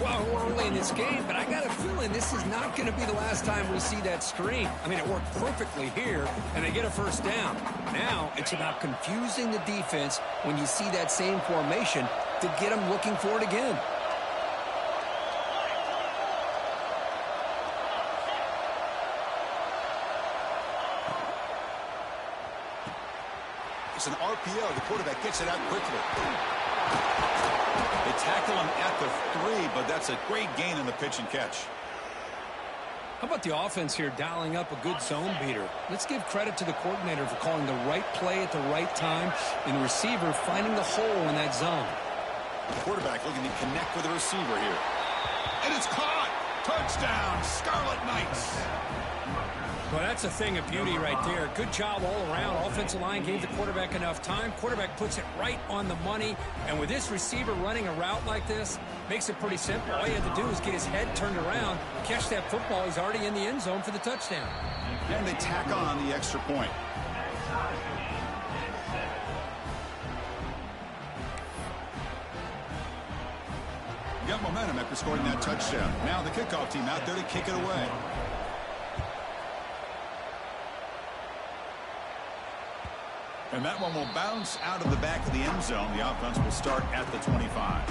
Well, we're early in this game, but I got a feeling this is not going to be the last time we see that screen. I mean, it worked perfectly here, and they get a first down. Now it's about confusing the defense when you see that same formation to get them looking for it again. It's an RPO. The quarterback gets it out quickly. They tackle him at the 3, but that's a great gain in the pitch and catch. How about the offense here dialing up a good zone beater? Let's give credit to the coordinator for calling the right play at the right time and the receiver finding the hole in that zone. The quarterback looking to connect with the receiver here. And it's caught! Touchdown, Scarlet Knights! Well, that's a thing of beauty right there. Good job all around. Offensive line gave the quarterback enough time. Quarterback puts it right on the money. And with this receiver running a route like this, makes it pretty simple. All you have to do is get his head turned around, catch that football. He's already in the end zone for the touchdown. And they tack on the extra point. Got momentum after scoring that touchdown. Now the kickoff team out there to kick it away. And that one will bounce out of the back of the end zone. The offense will start at the 25.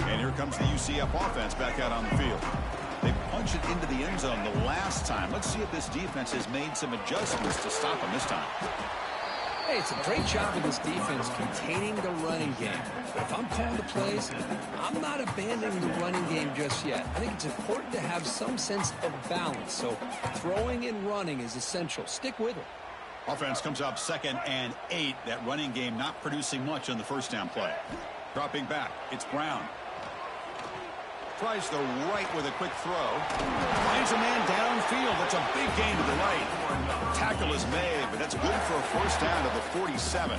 And here comes the UCF offense back out on the field. They punch it into the end zone the last time. Let's see if this defense has made some adjustments to stop them this time. Hey, it's a great job of this defense containing the running game. But if I'm calling the plays, I'm not abandoning the running game just yet. I think it's important to have some sense of balance. So throwing and running is essential. Stick with it. Offense comes up 2nd and 8. That running game not producing much on the first down play. Dropping back, it's Brown. Tries the right with a quick throw. Finds a man downfield. That's a big gain to the right. Tackle is made, but that's good for a first down to the 47.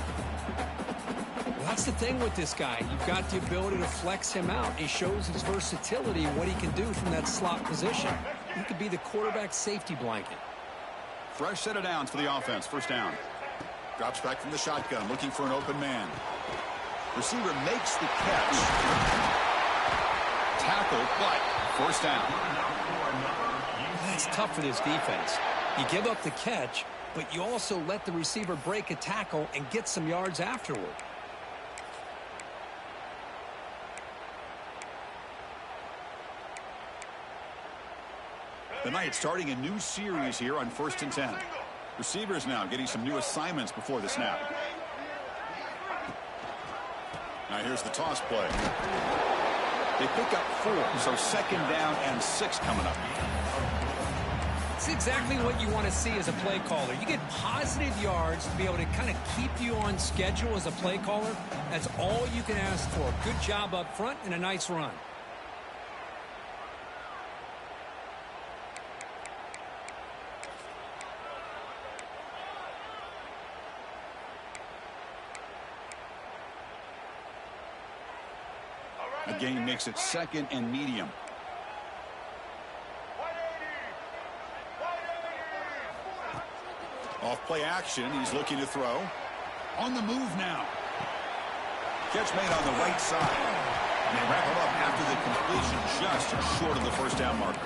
Well, that's the thing with this guy. You've got the ability to flex him out. He shows his versatility and what he can do from that slot position. He could be the quarterback safety blanket. Fresh set of downs for the offense. First down. Drops back from the shotgun, looking for an open man. Receiver makes the catch. Tackle, but first down. That's tough for this defense. You give up the catch, but you also let the receiver break a tackle and get some yards afterward. The Knights starting a new series here on 1st and 10. Receivers now getting some new assignments before the snap. Now here's the toss play. They pick up 4, so 2nd down and 6 coming up. It's exactly what you want to see as a play caller. You get positive yards to be able to kind of keep you on schedule as a play caller. That's all you can ask for. Good job up front and a nice run. A gain makes it 2nd and medium. Off play action. He's looking to throw. On the move now. Catch made on the right side. And they wrap it up after the completion, just short of the first down marker.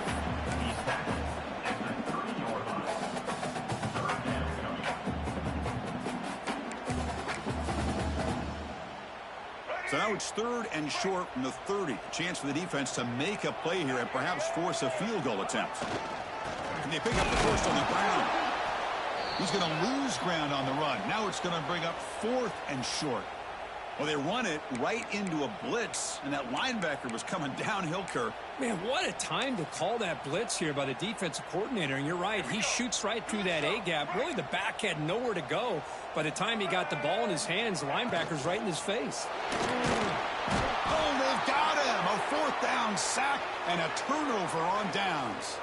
So now it's 3rd and short from the 30. A chance for the defense to make a play here and perhaps force a field goal attempt. And they pick up the first on the ground. He's going to lose ground on the run. Now it's going to bring up 4th and short. Well, they run it right into a blitz, and that linebacker was coming downhill, Kirk. Man, what a time to call that blitz here by the defensive coordinator. And you're right, he shoots right through that A-gap. Really, the back had nowhere to go. By the time he got the ball in his hands, the linebacker's right in his face. Oh, they've got him. A 4th down sack and a turnover on downs.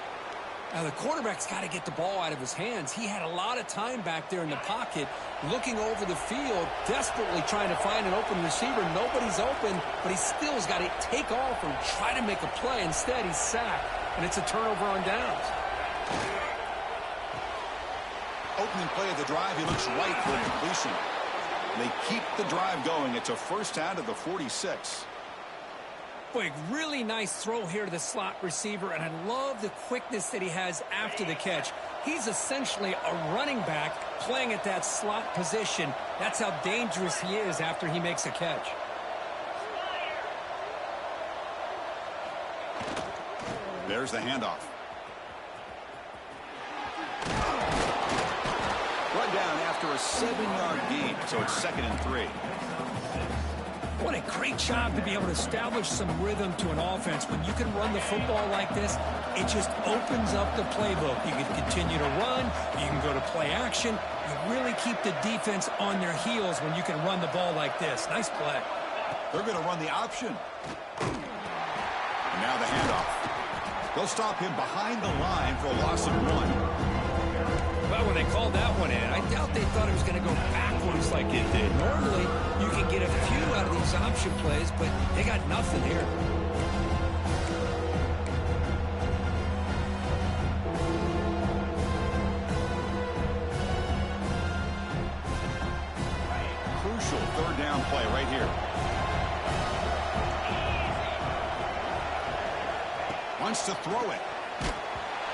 Now, the quarterback's got to get the ball out of his hands. He had a lot of time back there in the pocket, looking over the field, desperately trying to find an open receiver. Nobody's open, but he still's got to take off and try to make a play. Instead, he's sacked, and it's a turnover on downs. Opening play of the drive, he looks right for a completion. They keep the drive going. It's a first down to the 46. Boy, really nice throw here to the slot receiver, and I love the quickness that he has after the catch. He's essentially a running back playing at that slot position. That's how dangerous he is after he makes a catch. There's the handoff. after a 7-yard gain, so it's 2nd and 3. What a great job to be able to establish some rhythm to an offense. When you can run the football like this, it just opens up the playbook. You can continue to run. You can go to play action. You really keep the defense on their heels when you can run the ball like this. Nice play. They're going to run the option. And now the handoff. They'll stop him behind the line for a loss of 1. Well, when they called that one in, I doubt they thought it was going to go backwards like it did. Normally, you can get a few out of these option plays, but they got nothing here. Crucial 3rd down play right here. Wants to throw it.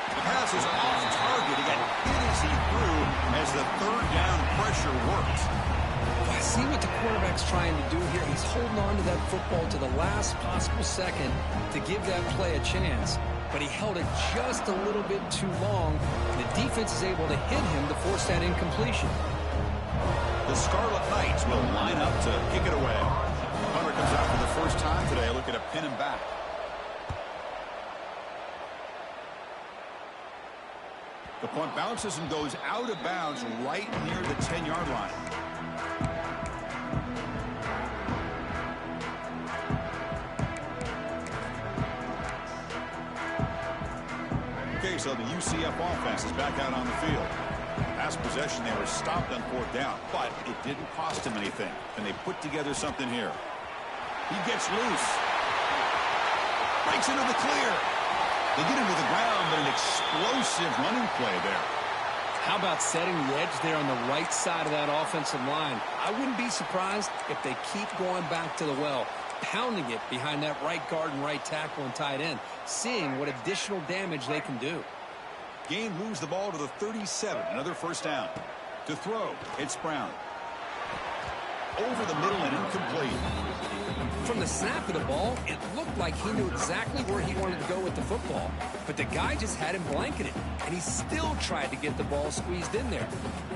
The pass is off target. He got hit as he threw as the 3rd down pressure worked. I see what the quarterback's trying to do here. He's holding on to that football to the last possible second to give that play a chance. But he held it just a little bit too long. And the defense is able to hit him to force that incompletion. The Scarlet Knights will line up to kick it away. Hunter comes out for the first time today. Look at a pin him back. The punt bounces and goes out of bounds right near the 10-yard line. Okay, so the UCF offense is back out on the field. Last possession, they were stopped on 4th down, but it didn't cost him anything. And they put together something here. He gets loose. Breaks into the clear. They get him to the ground, but an explosive running play there. How about setting the edge there on the right side of that offensive line? I wouldn't be surprised if they keep going back to the well, pounding it behind that right guard and right tackle and tight end, seeing what additional damage they can do. Gain moves the ball to the 37, another 1st down. To throw, it's Brown. Over the middle and incomplete. From the snap of the ball, it looked like he knew exactly where he wanted to go with the football. But the guy just had him blanketed, and he still tried to get the ball squeezed in there.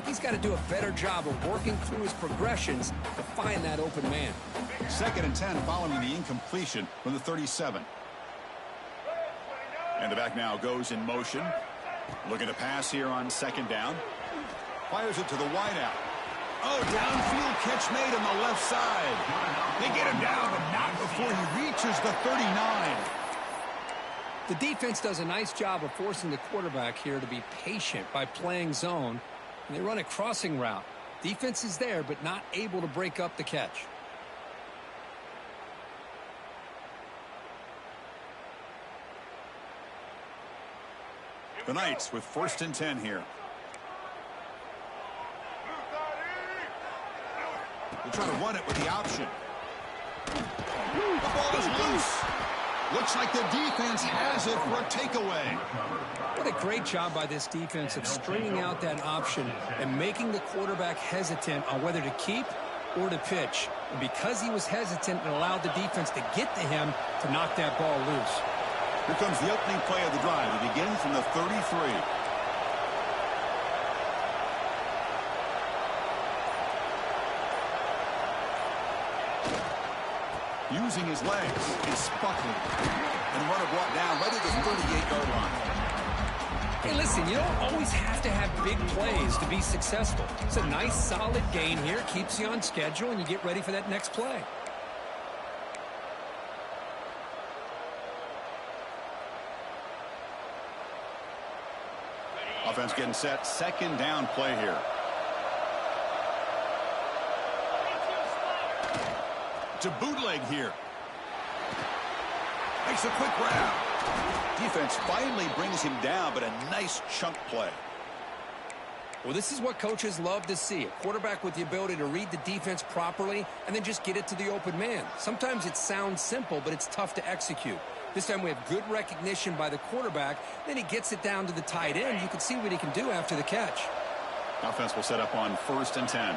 He's got to do a better job of working through his progressions to find that open man. 2nd and 10 following the incompletion from the 37. And the back now goes in motion. Looking to pass here on 2nd down. Fires it to the wideout. Oh, downfield catch made on the left side. They get him down, but not before he reaches the 39. The defense does a nice job of forcing the quarterback here to be patient by playing zone. And they run a crossing route. Defense is there, but not able to break up the catch. The Knights with 1st and 10 here. They'll try to run it with the option. The ball is loose. Looks like the defense has it for a takeaway. What a great job by this defense of stringing out that option and making the quarterback hesitant on whether to keep or to pitch. And because he was hesitant, it allowed the defense to get to him to knock that ball loose. Here comes the opening play of the drive. It begins from the 33. Using his legs, it's Buckley. And runner brought down right at the 38-yard line. Hey, listen, you don't always have to have big plays to be successful. It's a nice, solid gain here. Keeps you on schedule, and you get ready for that next play. Offense getting set. 2nd down play here. To bootleg here. Makes a quick grab. Defense finally brings him down, but a nice chunk play. Well, this is what coaches love to see. A quarterback with the ability to read the defense properly and then just get it to the open man. Sometimes it sounds simple, but it's tough to execute. This time we have good recognition by the quarterback. Then he gets it down to the tight end. You can see what he can do after the catch. Offense will set up on 1st and 10.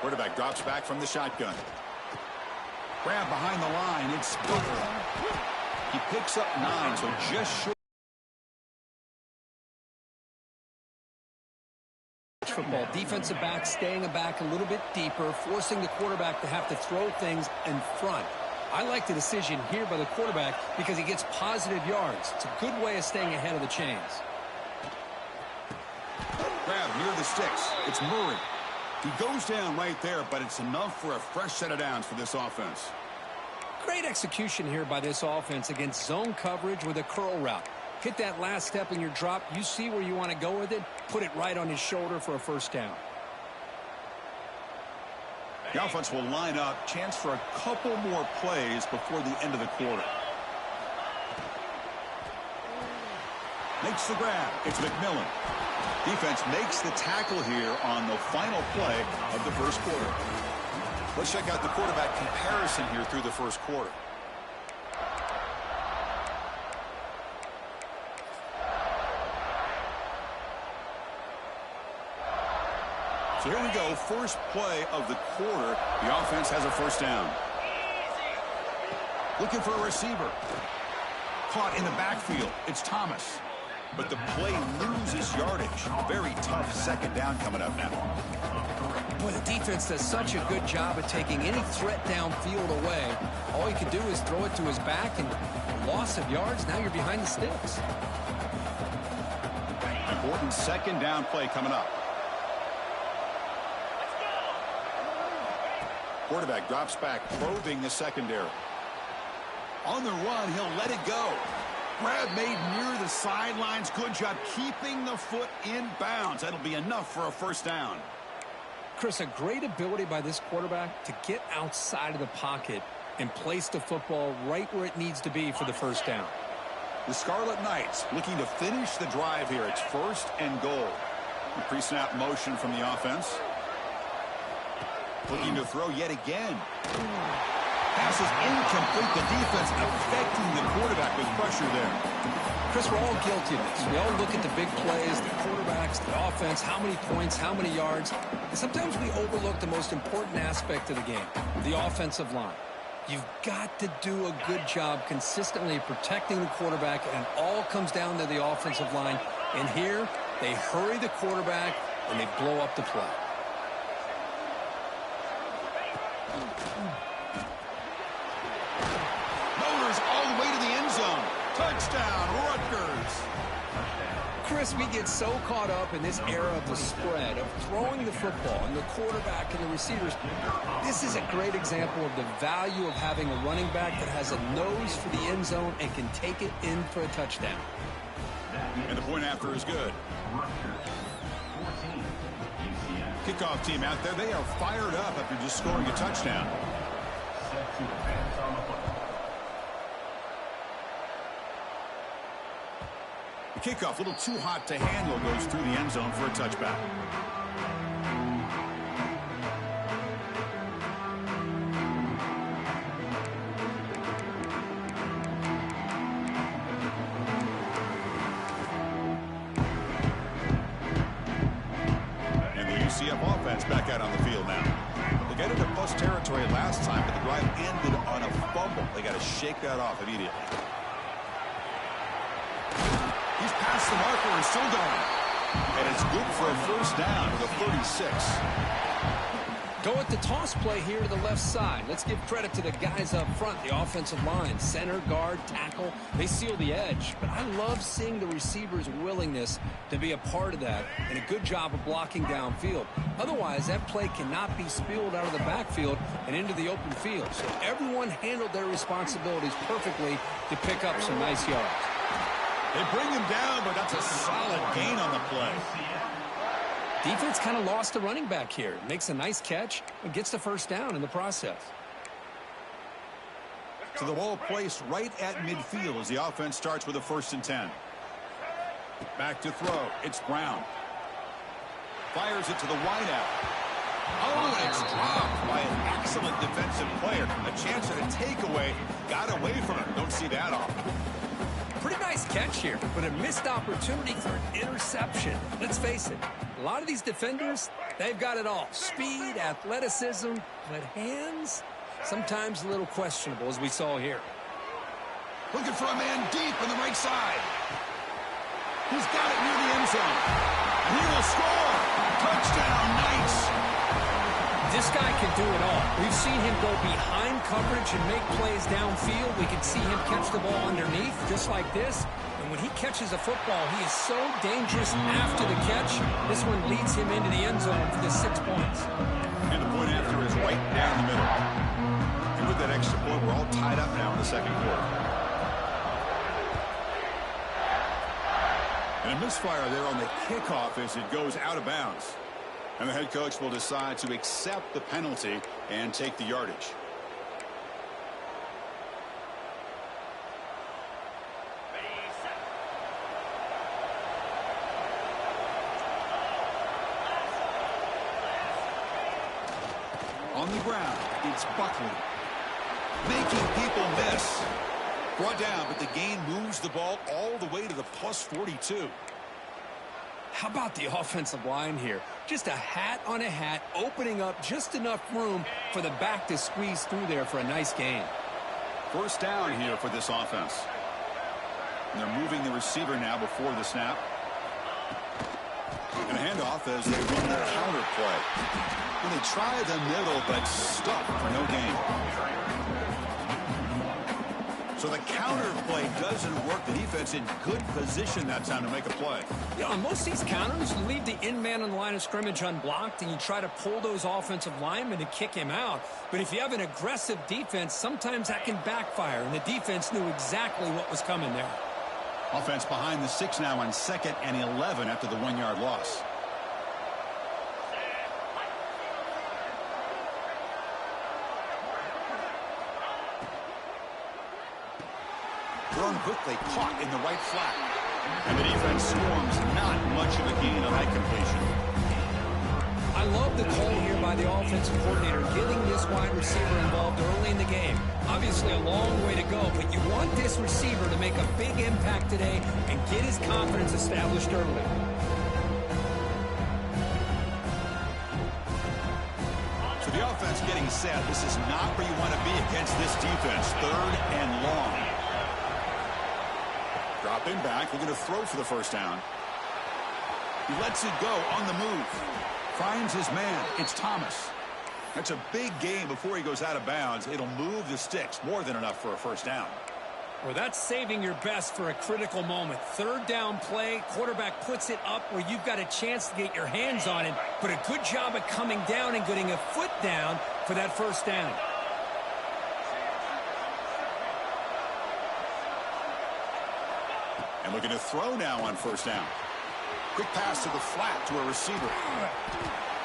Quarterback drops back from the shotgun. Grab behind the line. It's Butler. He picks up 9, so just short. college football. Defensive back staying back a little bit deeper, forcing the quarterback to have to throw things in front. I like the decision here by the quarterback because he gets positive yards. It's a good way of staying ahead of the chains. Grab near the sticks. It's Murray. He goes down right there, but it's enough for a fresh set of downs for this offense. Great execution here by this offense against zone coverage with a curl route. Hit that last step in your drop. You see where you want to go with it. Put it right on his shoulder for a first down. The offense will line up. Chance for a couple more plays before the end of the quarter. Makes the grab. It's McMillan. Defense makes the tackle here on the final play of the first quarter. Let's check out the quarterback comparison here through the first quarter. So here we go, first play of the quarter. The offense has a first down. Looking for a receiver. Caught in the backfield. It's Thomas. But the play loses yardage. Very tough second down coming up now. Boy, the defense does such a good job of taking any threat downfield away. All you can do is throw it to his back, and loss of yards, now you're behind the sticks. Important second down play coming up. Quarterback drops back, probing the secondary. On the run, he'll let it go. Grab made near the sidelines. Good job keeping the foot in bounds. That'll be enough for a first down. Chris, a great ability by this quarterback to get outside of the pocket and place the football right where it needs to be for the first down. The Scarlet Knights looking to finish the drive here. It's first and goal. Pre-snap motion from the offense. Looking to throw yet again. Pass is incomplete. The defense affecting the quarterback with pressure there. Chris, we're all guilty of this. We all look at the big plays, the quarterbacks, the offense, how many points, how many yards. And sometimes we overlook the most important aspect of the game, the offensive line. You've got to do a good job consistently protecting the quarterback, and it all comes down to the offensive line. And here, they hurry the quarterback, and they blow up the play. All the way to the end zone. Touchdown, Rutgers. Chris, we get so caught up in this era of the spread, of throwing the football and the quarterback and the receivers. This is a great example of the value of having a running back that has a nose for the end zone and can take it in for a touchdown. And the point after is good. Kickoff team out there, they are fired up after just scoring a touchdown. The kickoff, a little too hot to handle, goes through the end zone for a touchback. And the UCF offense back out on the field now. They got into plus territory last time, but the drive ended on a fumble. They got to shake that off immediately. He's past the marker and still going. And it's good for a first down to the 36. Go with the toss play here to the left side. Let's give credit to the guys up front, the offensive line, center, guard, tackle. They seal the edge. But I love seeing the receivers' willingness to be a part of that and a good job of blocking downfield. Otherwise, that play cannot be spilled out of the backfield and into the open field. So everyone handled their responsibilities perfectly to pick up some nice yards. They bring him down, but that's a solid gain on the play. Defense kind of lost the running back here. Makes a nice catch and gets the first down in the process. So the ball placed right at midfield as the offense starts with a 1st and 10. Back to throw. It's Brown. Fires it to the wideout. Oh, and it's dropped by an excellent defensive player. A chance at a takeaway. Got away from it. Don't see that often. Pretty nice catch here, but a missed opportunity for an interception. Let's face it, a lot of these defenders, they've got it all. Speed, athleticism, but hands, sometimes a little questionable, as we saw here. Looking for a man deep on the right side. He's got it near the end zone. And he will score. Touchdown, Knights! This guy can do it all. We've seen him go behind coverage and make plays downfield. We can see him catch the ball underneath, just like this. And when he catches a football, he is so dangerous after the catch. This one leads him into the end zone for the 6 points. And the point after is right down the middle. And with that extra point, we're all tied up now in the second quarter. And a misfire there on the kickoff as it goes out of bounds. And the head coach will decide to accept the penalty and take the yardage. On the ground, it's Buckley. Making people miss. Brought down, but the gain moves the ball all the way to the plus 42. How about the offensive line here? Just a hat on a hat, opening up just enough room for the back to squeeze through there for a nice gain. First down here for this offense. And they're moving the receiver now before the snap. And a handoff as they run the counter play. And they try the middle, but stuck for no gain. So the counter play doesn't work. The defense in good position that time to make a play. Yeah, on most of these counters, you leave the in man on the line of scrimmage unblocked, and you try to pull those offensive linemen to kick him out. But if you have an aggressive defense, sometimes that can backfire, and the defense knew exactly what was coming there. Offense behind the 6 now on 2nd and 11 after the 1-yard loss. Thrown quickly, caught in the right flat. And the defense swarms, not much of a gain on that completion. I love the call here by the offensive coordinator, getting this wide receiver involved early in the game. Obviously a long way to go, but you want this receiver to make a big impact today and get his confidence established early. So the offense getting set. This is not where you want to be against this defense. 3rd and long. Dropping back, looking to throw for the first down. He lets it go on the move. Finds his man. It's Thomas. That's a big gain before he goes out of bounds. It'll move the sticks. More than enough for a first down. Well, that's saving your best for a critical moment. 3rd down play. Quarterback puts it up where you've got a chance to get your hands on it. But a good job of coming down and getting a foot down for that first down. And looking to throw now on first down. Quick pass to the flat to a receiver.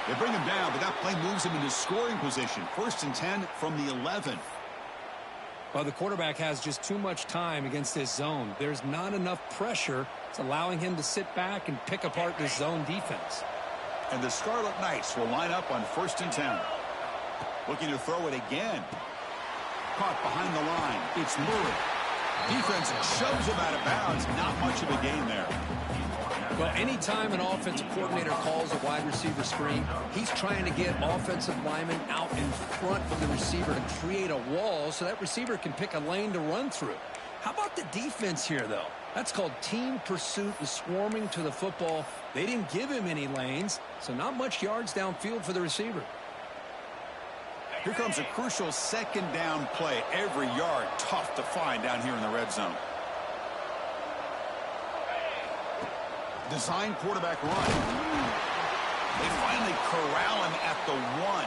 They bring him down, but that play moves him into scoring position. 1st and 10 from the 11. Well, the quarterback has just too much time against this zone. There's not enough pressure. It's allowing him to sit back and pick apart this zone defense. And the Scarlet Knights will line up on 1st and 10. Looking to throw it again. Caught behind the line. It's Murray. Defense shoves him out of bounds. Not much of a gain there. Well, anytime an offensive coordinator calls a wide receiver screen, he's trying to get offensive linemen out in front of the receiver to create a wall so that receiver can pick a lane to run through. How about the defense here, though? That's called team pursuit and swarming to the football. They didn't give him any lanes, so not much yards downfield for the receiver. Here comes a crucial 2nd down play. Every yard tough to find down here in the red zone. Design quarterback run. They finally corral him at the 1.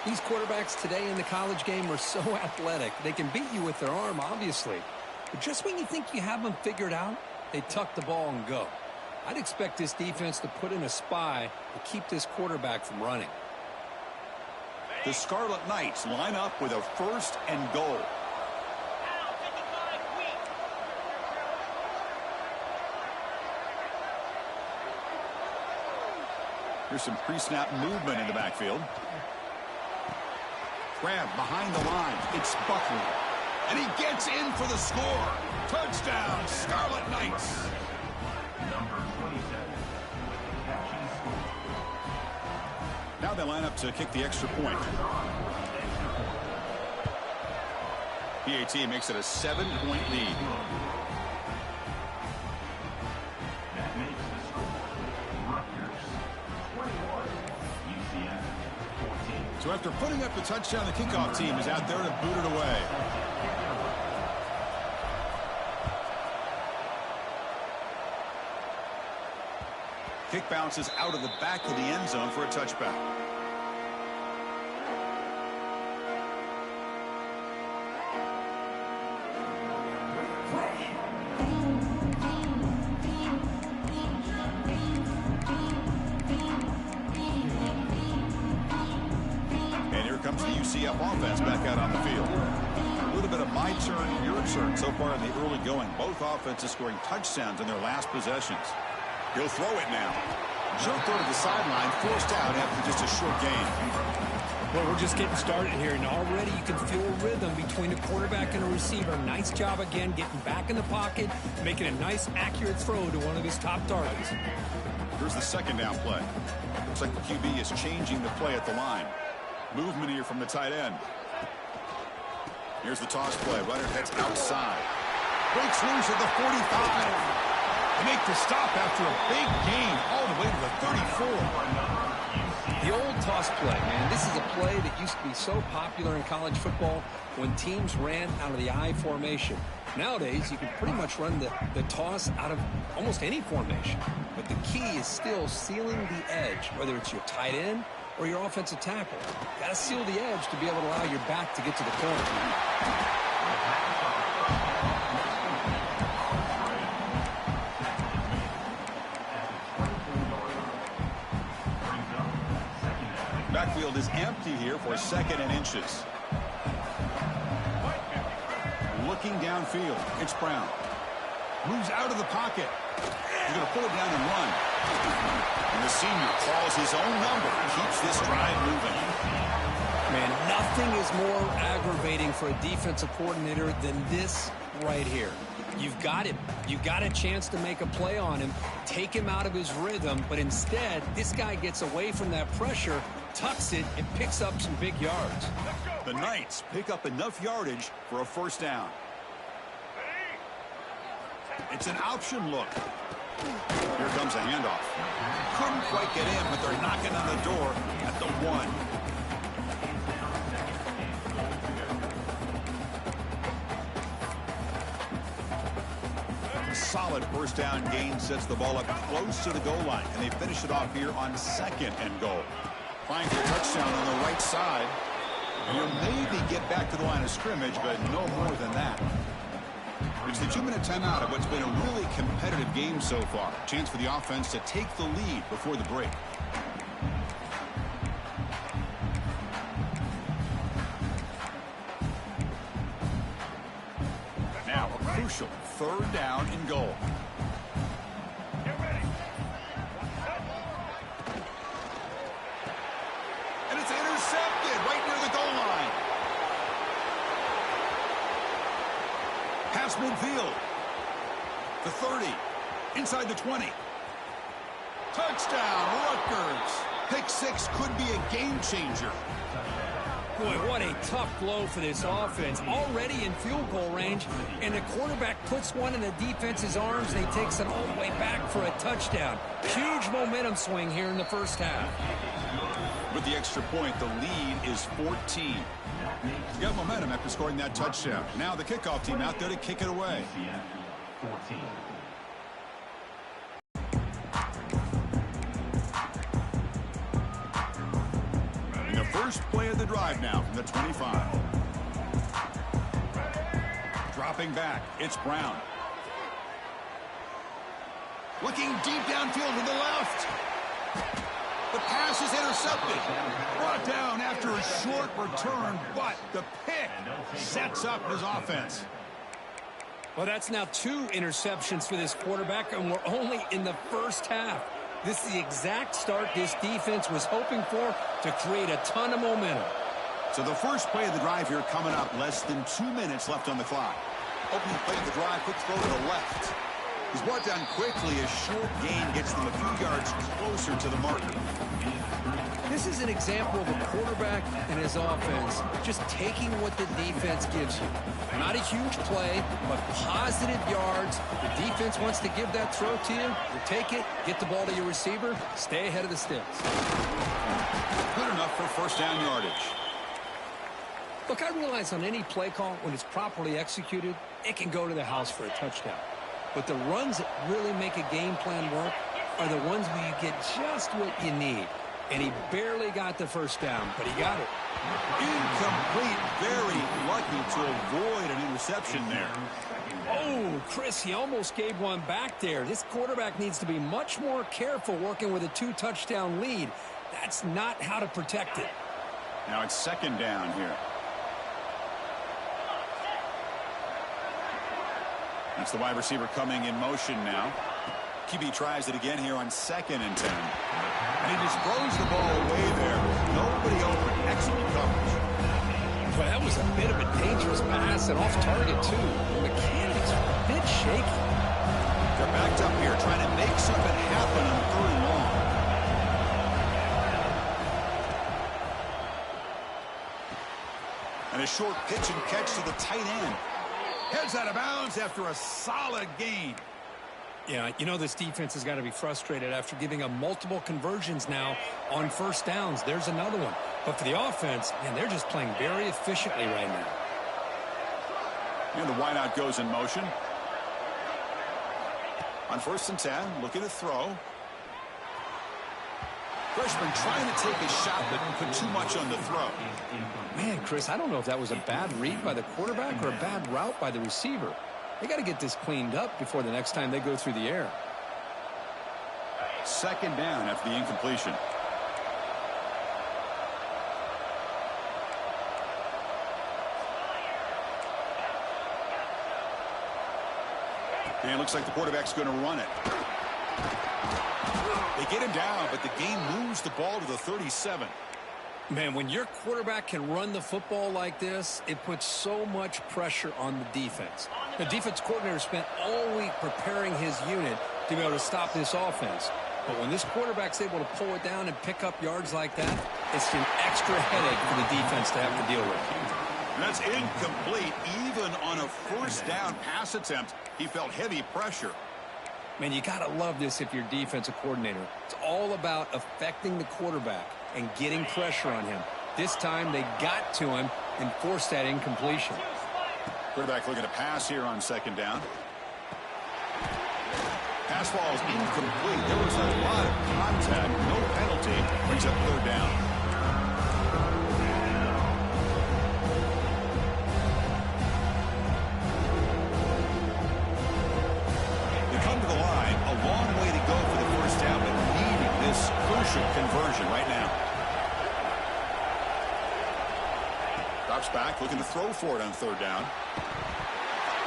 These quarterbacks today in the college game are so athletic. They can beat you with their arm, obviously. But just when you think you have them figured out, they tuck the ball and go. I'd expect this defense to put in a spy to keep this quarterback from running. The Scarlet Knights line up with a 1st and goal. Here's some pre-snap movement in the backfield. Grab behind the line. It's Buckley. And he gets in for the score. Touchdown, Scarlet Knights. Number 27. Now they line up to kick the extra point. PAT makes it a 7-point lead. That makes the score Rutgers So after putting up the touchdown, the kickoff team is out there to boot it away. Kick bounces out of the back of the end zone for a touchback. Comes the UCF offense back out on the field. A little bit of my turn, your turn so far in the early going. Both offenses scoring touchdowns in their last possessions. He'll throw it now. She'll throw to the sideline, forced out after just a short gain. Well, we're just getting started here, and already you can feel a rhythm between a quarterback and a receiver. Nice job again getting back in the pocket, making a nice, accurate throw to one of his top targets. Here's the second down play. Looks like the QB is changing the play at the line. Movement here from the tight end. Here's the toss play. Runner heads outside. Breaks loose at the 45. They make the stop after a big gain all the way to the 34. The old toss play, man. This is a play that used to be so popular in college football when teams ran out of the I formation. Nowadays, you can pretty much run the toss out of almost any formation. But the key is still sealing the edge, whether it's your tight end or your offensive tackle. Got to seal the edge to be able to allow your back to get to the corner. Backfield is empty here for 2nd and inches. Looking downfield, it's Brown. Moves out of the pocket. He's going to pull it down and run. And the senior calls his own number and keeps this drive moving. Man, nothing is more aggravating for a defensive coordinator than this right here. You've got him. You've got a chance to make a play on him, take him out of his rhythm, but instead, this guy gets away from that pressure, tucks it, and picks up some big yards. The Knights pick up enough yardage for a first down. It's an option look. Here comes a handoff. Couldn't quite get in, but they're knocking on the door at the 1. Solid first down gain sets the ball up close to the goal line, and they finish it off here on 2nd and goal. Trying for a touchdown on the right side. And you'll maybe get back to the line of scrimmage, but no more than that. It's the 2-minute timeout of what's been a really competitive game so far. Chance for the offense to take the lead before the break. Now a crucial 3rd down and goal. And it's intercepted right near the goal line. Pass midfield. The 30. Inside the 20. Touchdown, Rutgers. Pick 6 could be a game changer. Boy, what a tough blow for this offense. Already in field goal range, and the quarterback puts one in the defense's arms, and he takes it all the way back for a touchdown. Huge momentum swing here in the first half. With the extra point, the lead is 14. He's got momentum after scoring that touchdown. Now the kickoff team out there to kick it away. 14. In the first play of the drive now from the 25. Dropping back, it's Brown. Looking deep downfield to the left. The pass is intercepted. Brought down after a short return, but the pick sets up his offense. Well, that's now 2 interceptions for this quarterback, and we're only in the first half. This is the exact start this defense was hoping for to create a ton of momentum. So the first play of the drive here coming up, less than 2 minutes left on the clock. Opening play of the drive, quick throw to the left. He's brought down quickly. A short gain gets them a few yards closer to the marker. This is an example of a quarterback and his offense just taking what the defense gives you. Not a huge play, but positive yards. The defense wants to give that throw to you. You take it, get the ball to your receiver, stay ahead of the sticks. Good enough for first down yardage. Look, I realize on any play call, when it's properly executed, it can go to the house for a touchdown. But the runs that really make a game plan work are the ones where you get just what you need. And he barely got the first down, but he got it. Incomplete. Very lucky to avoid an interception there. Oh, Chris, he almost gave one back there. This quarterback needs to be much more careful working with a 2-touchdown lead. That's not how to protect it. Now it's second down here. That's the wide receiver coming in motion now. QB tries it again here on 2nd and 10. And he just throws the ball away there. Nobody open. Excellent coverage. Well, that was a bit of a dangerous pass and off target, too. The mechanics are a bit shaky. They're backed up here trying to make something happen on 3rd and long. And a short pitch and catch to the tight end. Heads out of bounds after a solid gain. Yeah, you know this defense has got to be frustrated after giving up multiple conversions now on first downs. There's another one. But for the offense, man, they're just playing very efficiently right now. And the wideout goes in motion. On 1st and 10, looking to throw. Freshman trying to take a shot, but put too much on the throw. Man, Chris, I don't know if that was a bad read by the quarterback or a bad route by the receiver. They got to get this cleaned up before the next time they go through the air. Second down after the incompletion. And it looks like the quarterback's going to run it. They get him down, but the game moves the ball to the 37. Man, when your quarterback can run the football like this, it puts so much pressure on the defense. The defense coordinator spent all week preparing his unit to be able to stop this offense. But when this quarterback's able to pull it down and pick up yards like that, it's an extra headache for the defense to have to deal with. That's incomplete. Even on a first down pass attempt, he felt heavy pressure. Man, you got to love this if you're defensive coordinator. It's all about affecting the quarterback and getting pressure on him. This time they got to him and forced that incompletion. Quarterback looking to pass here on 2nd down. Pass ball is incomplete. There was a lot of contact. No penalty. Brings up 3rd down. They come to the line. A long way to go for the first down, but needing this crucial conversion right now. Drops back, looking to throw for it on 3rd down.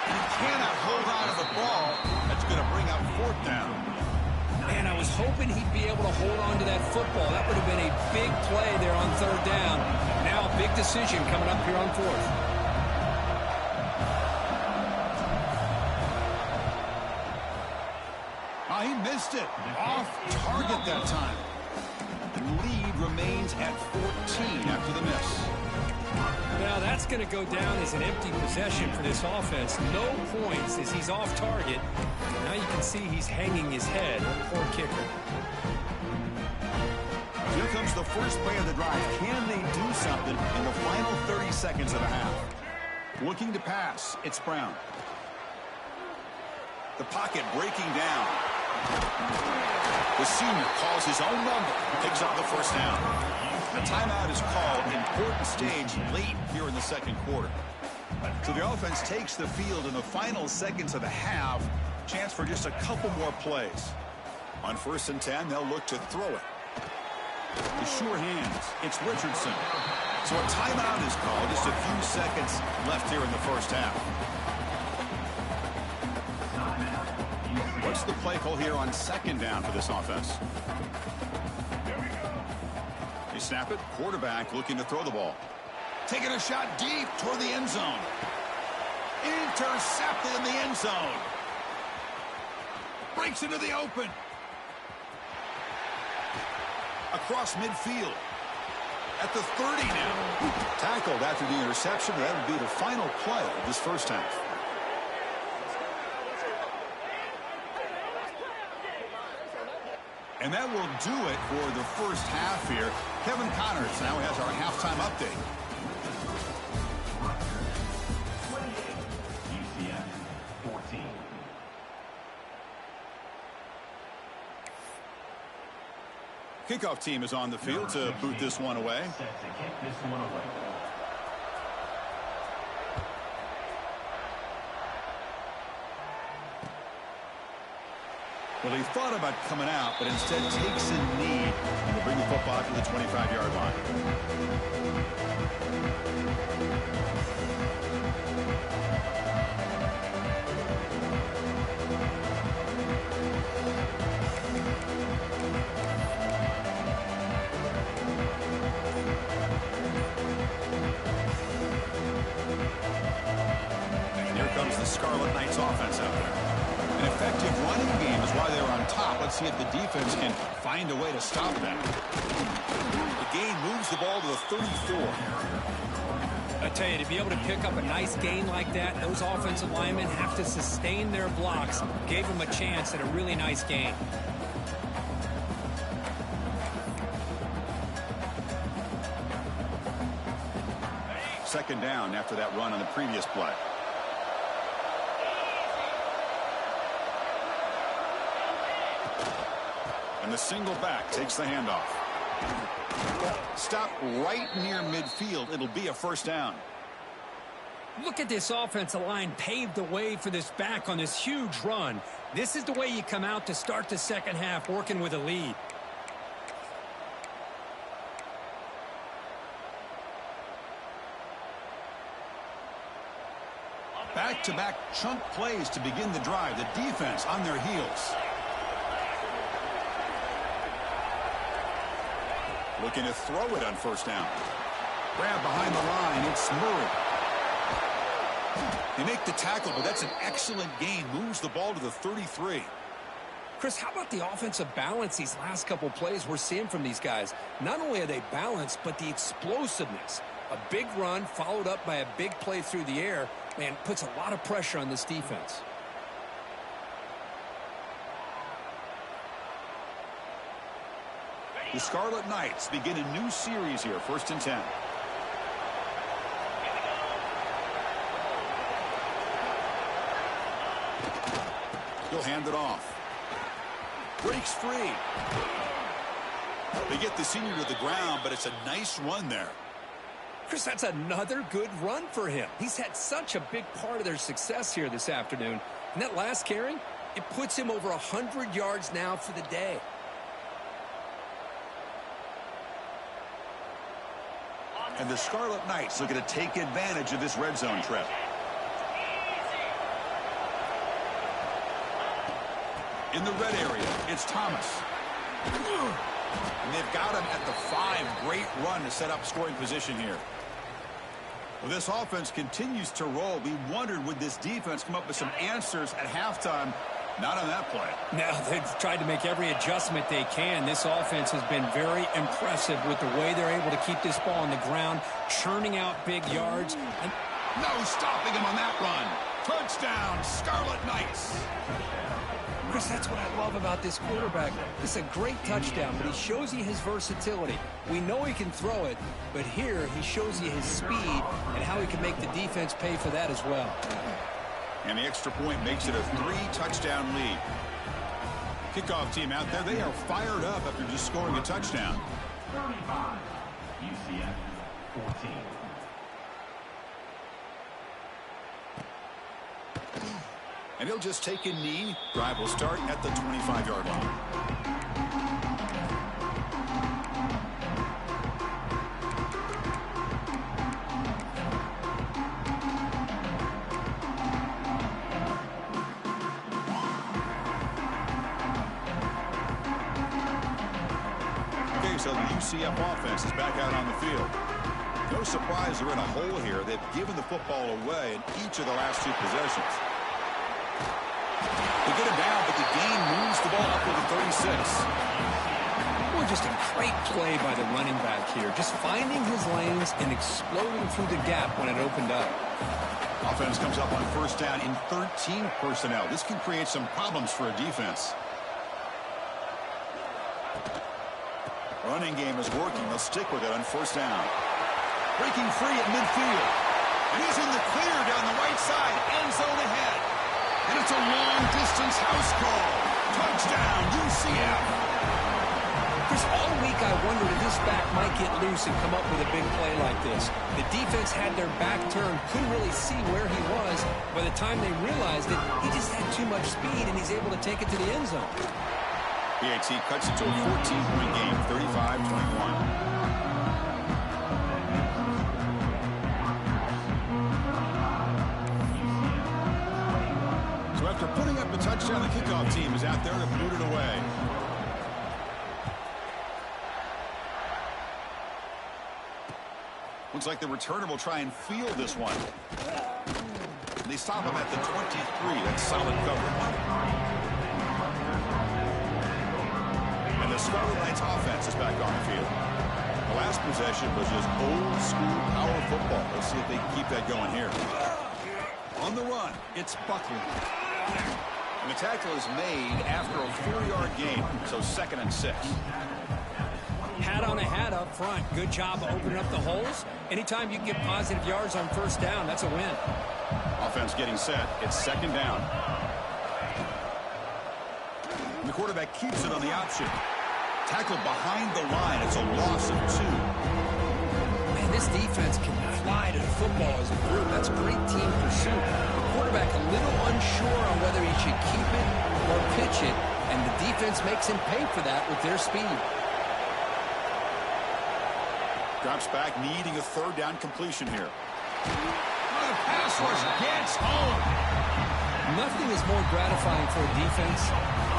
He cannot hold on to the ball. That's going to bring up 4th down. Man, I was hoping he'd be able to hold on to that football. That would have been a big play there on 3rd down. Now a big decision coming up here on 4th. He missed it. Off target that time. The lead remains at 14 after the miss. Now that's going to go down as an empty possession for this offense. No points as he's off target. Now you can see he's hanging his head. Poor kicker. Here comes the first play of the drive. Can they do something in the final 30 seconds of the half? Looking to pass. It's Brown. The pocket breaking down. The senior calls his own number. Picks up the first down. A timeout is called. Important stage late here in the 2nd quarter. So the offense takes the field in the final seconds of the half. Chance for just a couple more plays. On 1st and 10, they'll look to throw it. The sure hands. It's Richardson. So a timeout is called. Just a few seconds left here in the first half. What's the play call here on 2nd down for this offense? They snap it. Quarterback looking to throw the ball. Taking a shot deep toward the end zone. Intercepted in the end zone. Breaks into the open. Across midfield. At the 30 now. Tackled after the interception. That would be the final play of this first half. And that will do it for the first half here. Kevin Connors now has our halftime update. UCF 14. Kickoff team is on the field to boot this one away. Set to kick this one away. Well, he thought about coming out, but instead takes a knee and will bring the football to the 25-yard line. And here comes the Scarlet Knights offense out there. An effective running game is why they're on top. Let's see if the defense can find a way to stop them. The gain moves the ball to the 34. I tell you, to be able to pick up a nice gain like that, those offensive linemen have to sustain their blocks. Gave them a chance at a really nice gain. Second down after that run on the previous play. And the single back takes the handoff. Stop right near midfield. It'll be a first down. Look at this offensive line paved the way for this back on this huge run. This is the way you come out to start the second half, working with a lead. Back-to-back chunk plays to begin the drive. The defense on their heels. Looking to throw it on first down. Grab behind the line. It's Murray. They make the tackle, but that's an excellent gain. Moves the ball to the 33. Chris, how about the offensive balance these last couple plays we're seeing from these guys? Not only are they balanced, but the explosiveness. A big run followed up by a big play through the air, man, puts a lot of pressure on this defense. The Scarlet Knights begin a new series here, 1st and 10. He'll hand it off. Breaks free. They get the senior to the ground, but it's a nice run there. Chris, that's another good run for him. He's had such a big part of their success here this afternoon. And that last carry, it puts him over 100 yards now for the day. And the Scarlet Knights looking to take advantage of this red zone trip. In the red area, it's Thomas. And they've got him at the 5. Great run to set up scoring position here. Well, this offense continues to roll. We wondered, would this defense come up with some answers at halftime? Not on that play. Now, they've tried to make every adjustment they can. This offense has been very impressive with the way they're able to keep this ball on the ground, churning out big yards. And no stopping him on that run. Touchdown, Scarlet Knights. Chris, that's what I love about this quarterback. It's a great touchdown, but he shows you his versatility. We know he can throw it, but here he shows you his speed and how he can make the defense pay for that as well. And the extra point makes it a 3-touchdown lead. Kickoff team out there, they are fired up after just scoring a touchdown. 35. UCF 14. And he'll just take a knee. Drive will start at the 25-yard line. Okay, so the UCF offense is back out on the field. No surprise they're in a hole here. They've given the football away in each of the last 2 possessions. They get him down, but the gain moves the ball up to the 36. Well, just a great play by the running back here. Just finding his lanes and exploding through the gap when it opened up. Offense comes up on first down in 13 personnel. This can create some problems for a defense. Running game is working. They'll stick with it on first down. Breaking free at midfield. And he's in the clear down the right side. End zone ahead. And it's a long-distance house call. Touchdown, UCF. Chris, all week I wondered if this back might get loose and come up with a big play like this. The defense had their back turned, couldn't really see where he was. By the time they realized it, he just had too much speed, and he's able to take it to the end zone. PAT cuts it to a 14-point game, 35-21. After putting up a touchdown, the kickoff team is out there to boot it away. Looks like the returner will try and field this one. They stop him at the 23. That's solid coverage. And the Scarlet Knights offense is back on the field. The last possession was just old school power football. Let's see if they can keep that going here. On the run, it's Buckley. And the tackle is made after a 4-yard gain, so 2nd and 6. Hat on a hat up front. Good job of opening up the holes. Anytime you can get positive yards on first down, that's a win. Offense getting set. It's 2nd down. And the quarterback keeps it on the option. Tackled behind the line. It's a loss of 2. Man, this defense can fly to the football as a group. That's great team pursuit. The quarterback a little unsure on whether he should keep it or pitch it, and the defense makes him pay for that with their speed. Drops back, needing a 3rd down completion here. The pass rush gets home. Nothing is more gratifying for a defense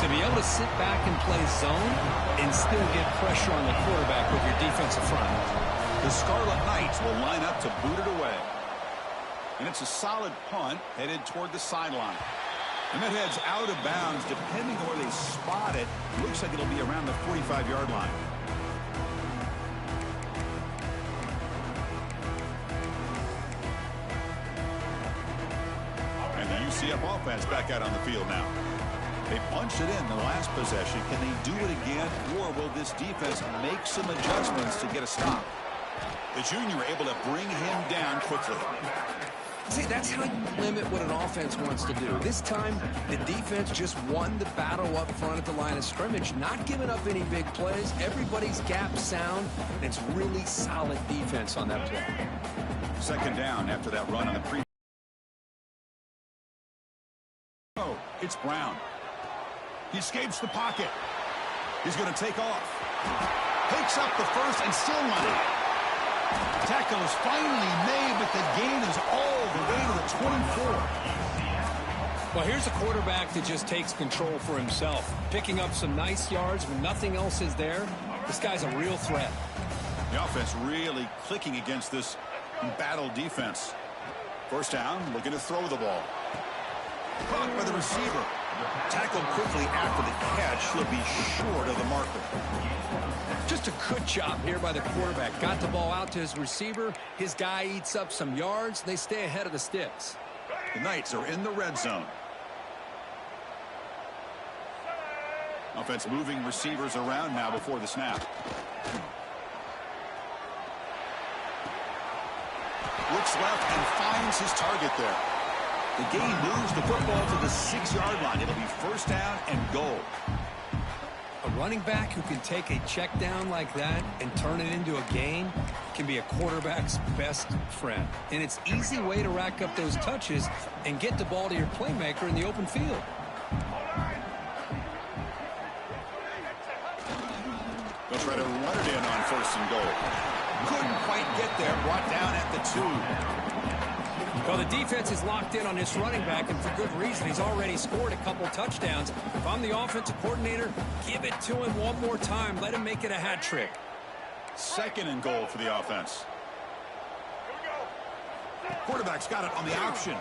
to be able to sit back and play zone and still get pressure on the quarterback with your defensive front. The Scarlet Knights will line up to boot it away. And it's a solid punt headed toward the sideline. And that heads out of bounds. Depending on where they spot it, looks like it'll be around the 45-yard line. And the UCF offense back out on the field now. They punched it in the last possession. Can they do it again, or will this defense make some adjustments to get a stop? The junior able to bring him down quickly. See, that's how you limit what an offense wants to do. This time, the defense just won the battle up front at the line of scrimmage, not giving up any big plays. Everybody's gap sound, and it's really solid defense on that play. 2nd down after that run on the pre. Oh, it's Brown. He escapes the pocket. He's going to take off. Takes up the first and still running. Tackle is finally made, but the gain is all the way to the 24. Well, here's a quarterback that just takes control for himself, picking up some nice yards when nothing else is there. This guy's a real threat. The offense really clicking against this battle defense. First down, looking to throw the ball. Caught by the receiver. Tackled quickly after the catch. He'll be short of the marker. Just a good job here by the quarterback. Got the ball out to his receiver. His guy eats up some yards. They stay ahead of the sticks. The Knights are in the red zone. Offense moving receivers around now before the snap. Looks left and finds his target there. The game moves the football to the 6-yard line. It'll be first down and goal. A running back who can take a check down like that and turn it into a gain can be a quarterback's best friend. And it's an easy way to rack up those touches and get the ball to your playmaker in the open field. They'll try to run it in on first and goal. Couldn't quite get there. Brought down at the 2. Well, the defense is locked in on this running back, and for good reason. He's already scored a couple touchdowns. If I'm the offensive coordinator, give it to him one more time. Let him make it a hat trick. 2nd and goal for the offense. Quarterback's got it on the option.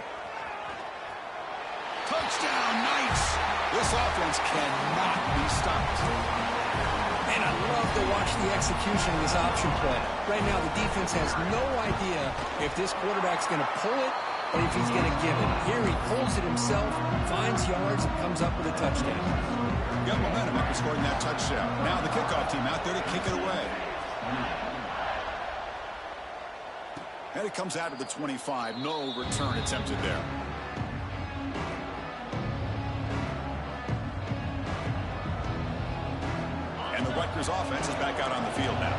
Touchdown, Knights! This offense cannot be stopped. And I love to watch the execution of this option play. Right now, the defense has no idea if this quarterback's going to pull it or if he's going to give it. Here he pulls it himself, finds yards, and comes up with a touchdown. Got momentum after scoring that touchdown. Now the kickoff team out there to kick it away. And it comes out of the 25. No return attempted there. And the Rutgers offense is back out on the field now.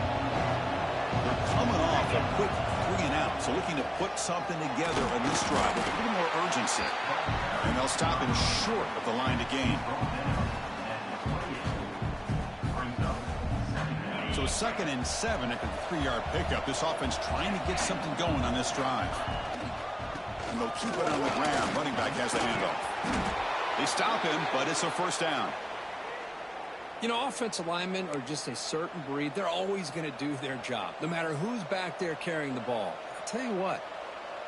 They're coming off a quick 3-and-out, so looking to put something together on this drive with a little more urgency. And they'll stop him short of the line to gain. So 2nd and 7 after the 3-yard pickup. This offense trying to get something going on this drive. And they'll keep it on the ground. Running back has the handoff. They stop him, but it's a first down. You know, offensive linemen are just a certain breed. They're always going to do their job, no matter who's back there carrying the ball. I'll tell you what,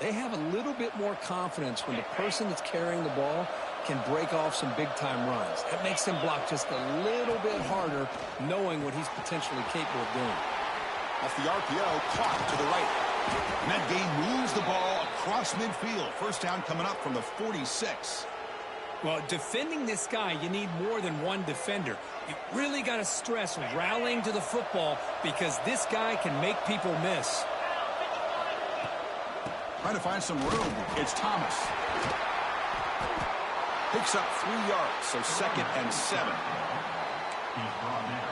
they have a little bit more confidence when the person that's carrying the ball can break off some big-time runs. That makes him block just a little bit harder, knowing what he's potentially capable of doing. Off the RPO, caught to the right. And that gain moves the ball across midfield. First down coming up from the 46. Well, defending this guy, you need more than one defender. You really got to stress rallying to the football because this guy can make people miss. Trying to find some room. It's Thomas. Picks up 3 yards, so 2nd and 7. He's brought down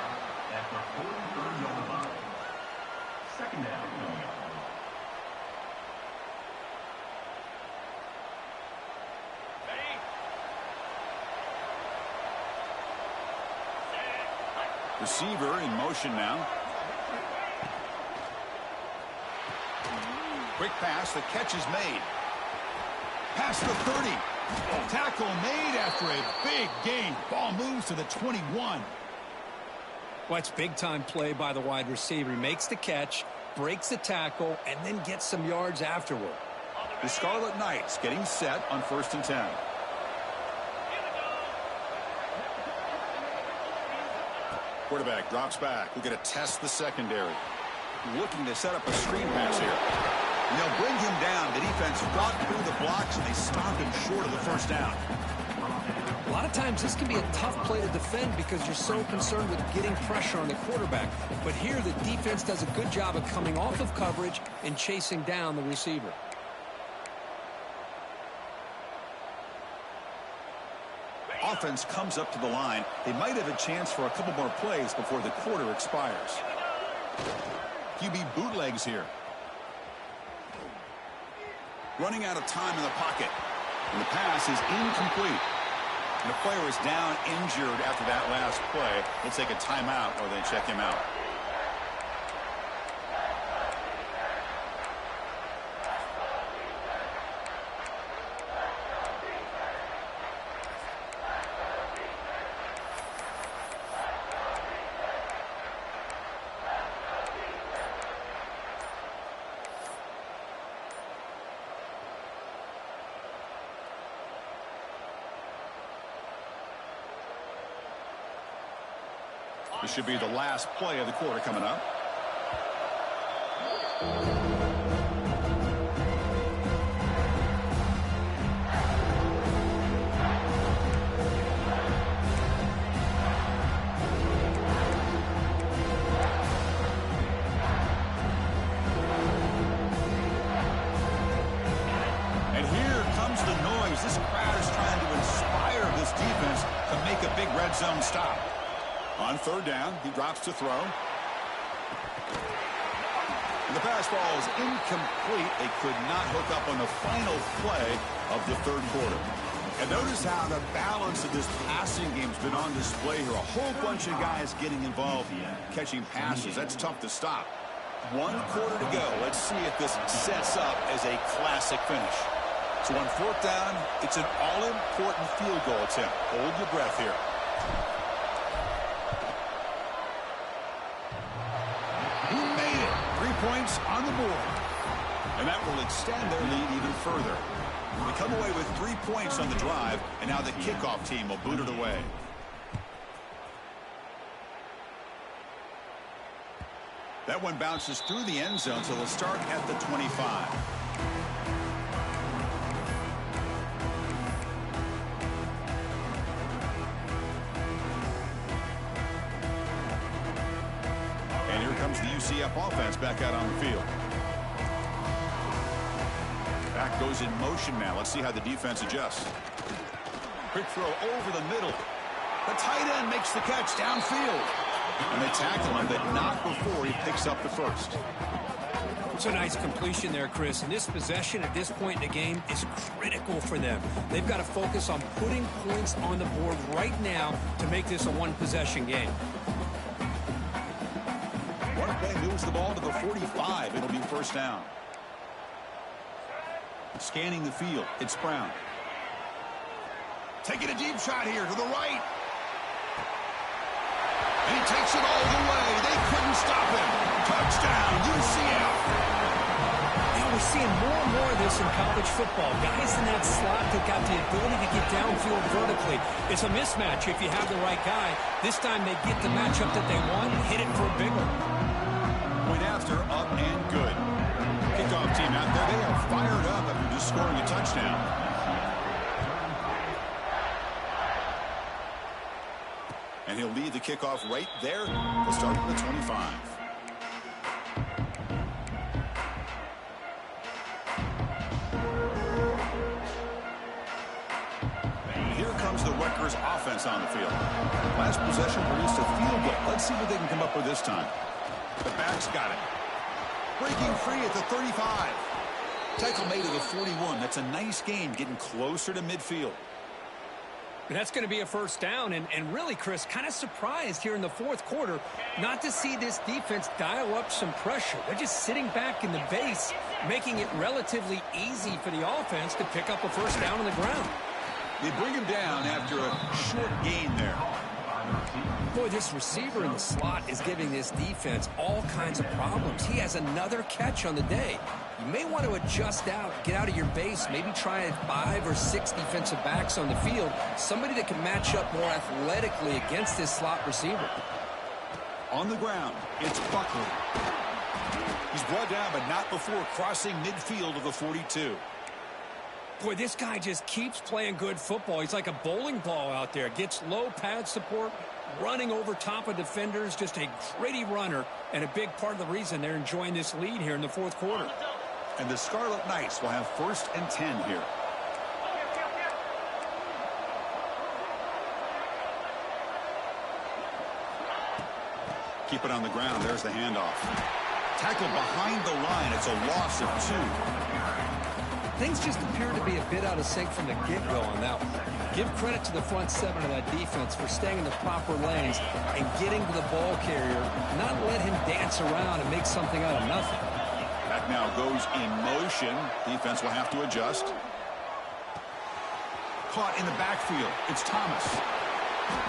at the 43-yard line. 2nd down. Receiver in motion now. Quick pass. The catch is made. Past the 30. Tackle made after a big gain. Ball moves to the 21. Watch big-time play by the wide receiver. He makes the catch, breaks the tackle, and then gets some yards afterward. The Scarlet Knights getting set on 1st and 10. Quarterback drops back. We're going to test the secondary. Looking to set up a screen pass here. And they'll bring him down. The defense got through the blocks, and they stop him short of the first down. A lot of times this can be a tough play to defend because you're so concerned with getting pressure on the quarterback. But here the defense does a good job of coming off of coverage and chasing down the receiver. Offense comes up to the line. They might have a chance for a couple more plays before the quarter expires. QB bootlegs here. Running out of time in the pocket. And the pass is incomplete. And the player is down injured after that last play. They'll take a timeout or they check him out. This should be the last play of the quarter coming up. And here comes the noise. This crowd is trying to inspire this defense to make a big red zone stop. On 3rd down, he drops to throw. And the pass ball is incomplete. They could not hook up on the final play of the 3rd quarter. And notice how the balance of this passing game's been on display here. A whole bunch of guys getting involved, catching passes. That's tough to stop. 1 quarter to go. Let's see if this sets up as a classic finish. So on 4th down, it's an all-important field goal attempt. Hold your breath here. Points on the board. And that will extend their lead even further. They come away with 3 points on the drive, and now the kickoff team will boot it away. That one bounces through the end zone, so they'll start at the 25. And here comes the UCF offense back out on the field. Back goes in motion now. Let's see how the defense adjusts. Quick throw over the middle. The tight end makes the catch downfield. And they tackle him, but not before he picks up the first. It's a nice completion there, Chris. And this possession at this point in the game is critical for them. They've got to focus on putting points on the board right now to make this a one-possession game. One play moves the ball to the 45. It'll be first down. Scanning the field, it's Brown. Taking a deep shot here to the right. And he takes it all the way. They couldn't stop him. Touchdown, UCF. Yeah, we're seeing more and more of this in college football. Guys in that slot that got the ability to get downfield vertically. It's a mismatch if you have the right guy. This time they get the matchup that they want and hit it for a big one. Point after, up and good. Kickoff team out there. They are fired up after just scoring a touchdown. And he'll lead the kickoff right there. We'll start at the 25. Here comes the Rutgers offense on the field. Last possession produced a field goal. Let's see what they can come up with this time. The back's got it. Breaking free at the 35. Tackle made at the 41. That's a nice gain, getting closer to midfield. That's going to be a first down, and really, Chris, kind of surprised here in the fourth quarter not to see this defense dial up some pressure. They're just sitting back in the base, making it relatively easy for the offense to pick up a first down on the ground. They bring him down after a short gain there. Boy, this receiver in the slot is giving this defense all kinds of problems. He has another catch on the day. You may want to adjust out, get out of your base, maybe try 5 or 6 defensive backs on the field, somebody that can match up more athletically against this slot receiver. On the ground, it's Buckley. He's brought down, but not before crossing midfield of the 42. Boy, this guy just keeps playing good football. He's like a bowling ball out there. Gets low pad support, running over top of defenders, just a gritty runner, and a big part of the reason they're enjoying this lead here in the fourth quarter. And the Scarlet Knights will have 1st and 10 here. Keep it on the ground. There's the handoff. Tackled behind the line. It's a loss of 2. Things just appear to be a bit out of sync from the get-go on that one. Give credit to the front 7 of that defense for staying in the proper lanes and getting to the ball carrier, not let him dance around and make something out of nothing. Back now goes in motion. Defense will have to adjust. Caught in the backfield. It's Thomas.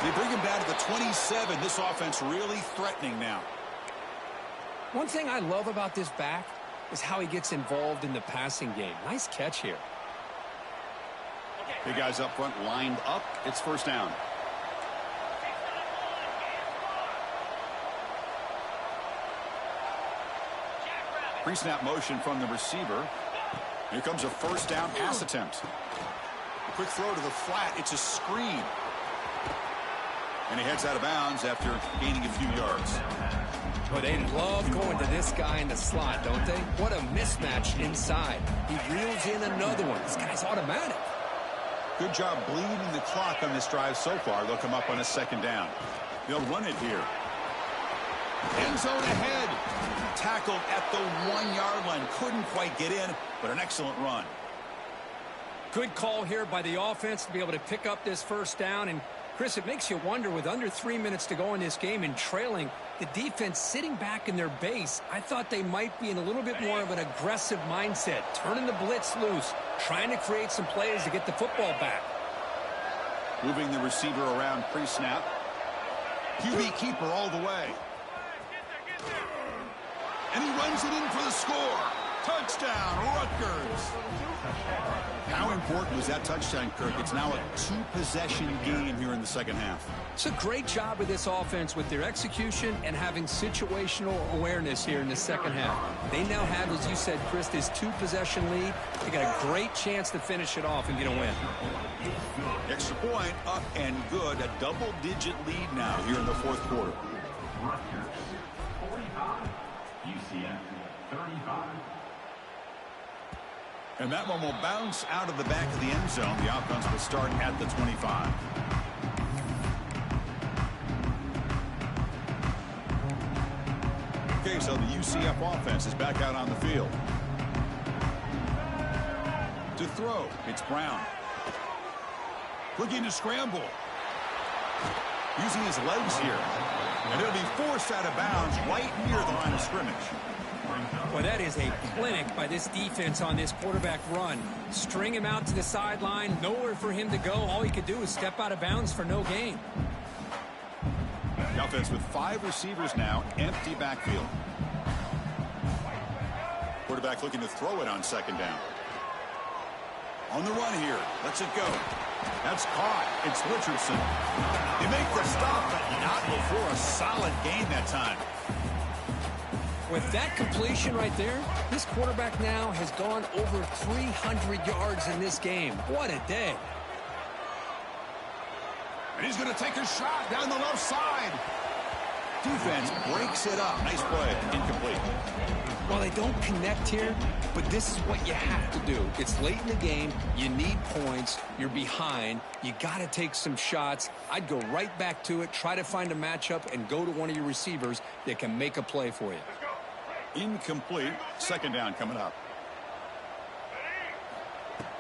They bring him down to the 27. This offense really threatening now. One thing I love about this back is how he gets involved in the passing game. Nice catch here. Big guys up front lined up. It's first down. Pre-snap motion from the receiver. Here comes a first down pass attempt. Quick throw to the flat. It's a screen. And he heads out of bounds after gaining a few yards. But they love going to this guy in the slot, don't they? What a mismatch inside. He reels in another one. This guy's automatic. Good job bleeding the clock on this drive so far. They'll come up on a second down. They'll run it here. End zone ahead. Tackled at the 1-yard line. Couldn't quite get in, but an excellent run. Good call here by the offense to be able to pick up this first down. And, Chris, it makes you wonder, with under 3 minutes to go in this game and trailing, the defense sitting back in their base, I thought they might be in a little bit more of an aggressive mindset, turning the blitz loose, trying to create some plays to get the football back. Moving the receiver around pre-snap. QB keeper all the way. And he runs it in for the score. Touchdown, Rutgers. How important was that touchdown, Kirk? It's now a two-possession game here in the second half. It's a great job of this offense with their execution and having situational awareness here in the second half. They now have, as you said, Chris, this two-possession lead. They got a great chance to finish it off and get a win. Extra point, up and good. A double-digit lead now here in the fourth quarter. Rutgers 45, UCF 35. And that one will bounce out of the back of the end zone. The offense will start at the 25. Okay, so the UCF offense is back out on the field. To throw, it's Brown. Looking to scramble. Using his legs here. And it'll be forced out of bounds right near the line of scrimmage. Well, that is a clinic by this defense on this quarterback run. String him out to the sideline, nowhere for him to go. All he could do is step out of bounds for no gain. The offense with 5 receivers now, empty backfield. Quarterback looking to throw it on second down. On the run here, lets it go. That's caught. It's Richardson. They make the stop, but not before a solid gain that time. With that completion right there, this quarterback now has gone over 300 yards in this game. What a day. And he's going to take a shot down the left side. Defense breaks it up. Nice play. Incomplete. Well, they don't connect here, but this is what you have to do. It's late in the game. You need points. You're behind. You got to take some shots. I'd go right back to it, try to find a matchup, and go to one of your receivers that can make a play for you. Incomplete. Second down coming up.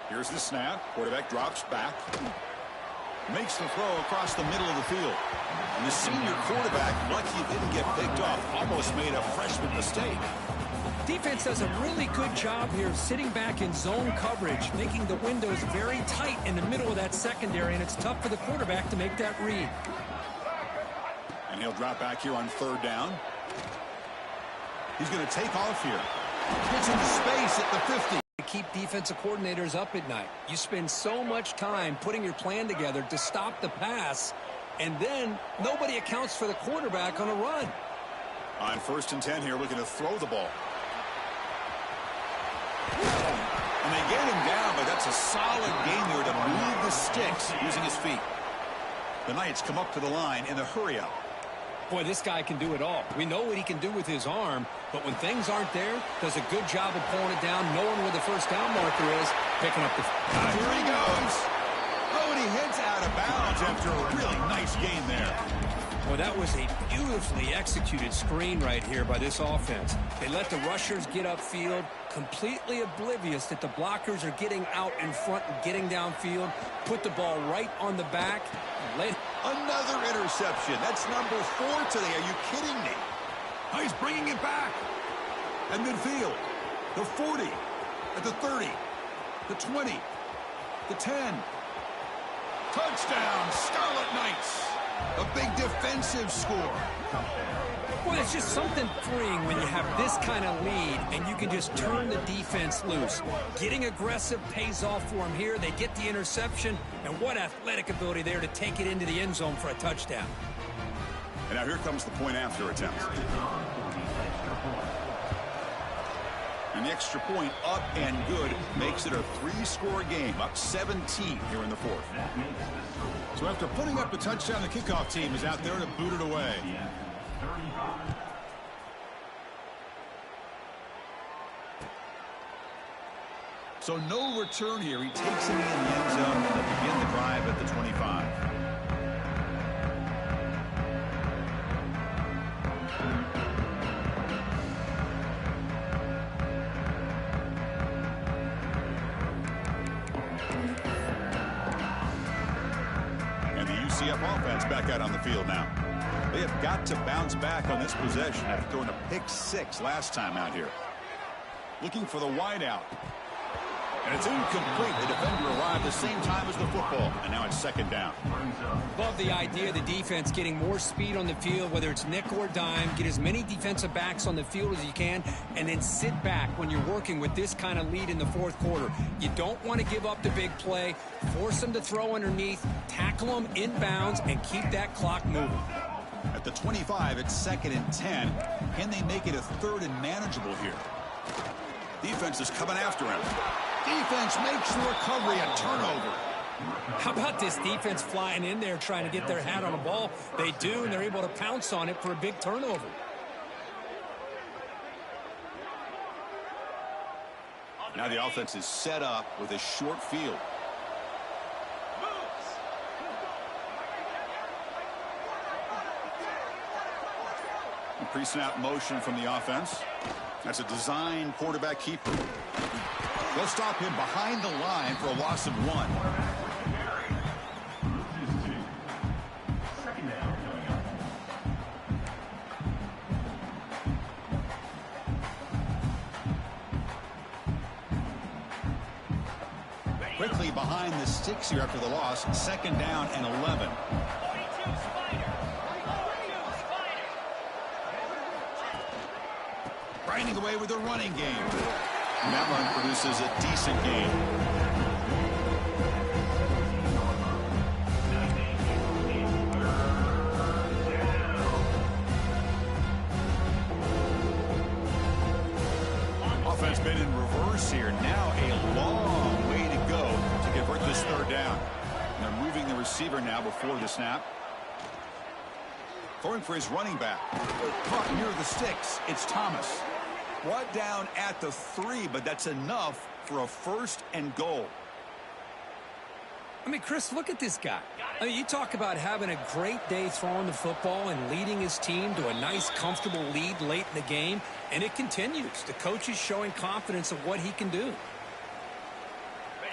Here's the snap. Quarterback drops back. Makes the throw across the middle of the field. And the senior quarterback, lucky he didn't get picked off, almost made a freshman mistake. Defense does a really good job here sitting back in zone coverage, making the windows very tight in the middle of that secondary, and it's tough for the quarterback to make that read. And he'll drop back here on third down. He's going to take off here. Gets into space at the 50. Keep defensive coordinators up at night. You spend so much time putting your plan together to stop the pass, and then nobody accounts for the quarterback on a run. On 1st and 10 here, looking to throw the ball. And they get him down, but that's a solid game there to move the sticks using his feet. The Knights come up to the line in a hurry-up. Boy, this guy can do it all. We know what he can do with his arm, but when things aren't there, does a good job of pulling it down, knowing where the first down marker is, picking up the... Here he goes. Oh, and he heads out of bounds after a really nice gain there. Well, that was a beautifully executed screen right here by this offense. They let the rushers get upfield, completely oblivious that the blockers are getting out in front and getting downfield, put the ball right on the back. Another interception. That's number 4 today. Are you kidding me? Oh, he's bringing it back. At midfield. The 40. At the 30. The 20. The 10. Touchdown, Scarlet Knights. A big defensive score. Well, it's just something freeing when you have this kind of lead and you can just turn the defense loose. Getting aggressive pays off for them here. They get the interception, and what athletic ability there to take it into the end zone for a touchdown. And now here comes the point after attempt. And the extra point up and good makes it a 3-score game, up 17 here in the fourth. So after putting up a touchdown, the kickoff team is out there to boot it away. So no return here. He takes it in the end zone and they'll begin the drive at the 25. UCF offense back out on the field now. They have got to bounce back on this possession after throwing a pick 6 last time out here. Looking for the wide out. And it's incomplete. The defender arrived the same time as the football, and now it's second down. Love the idea of the defense getting more speed on the field, whether it's nickel or dime. Get as many defensive backs on the field as you can, and then sit back when you're working with this kind of lead in the fourth quarter. You don't want to give up the big play. Force them to throw underneath, tackle them inbounds, and keep that clock moving. At the 25, it's second and 10. Can they make it a third and manageable here? Defense is coming after him. Defense makes the recovery, a turnover. How about this defense flying in there trying to get their hat on the ball? They do, and they're able to pounce on it for a big turnover. Now the offense is set up with a short field. Pre-snap motion from the offense. That's a design quarterback keeper. They'll stop him behind the line for a loss of 1. Quickly behind the sticks here after the loss. Second down and 11. Grinding away with the running game. And that run produces a decent gain. Offense been in reverse here. Now a long way to go to convert this third down. And they're moving the receiver now before the snap. Throwing for his running back. Caught near the sticks. It's Thomas. Brought down at the 3, but that's enough for a first and goal. I mean, Chris, look at this guy. I mean, you talk about having a great day throwing the football and leading his team to a nice, comfortable lead late in the game, and it continues. The coach is showing confidence of what he can do.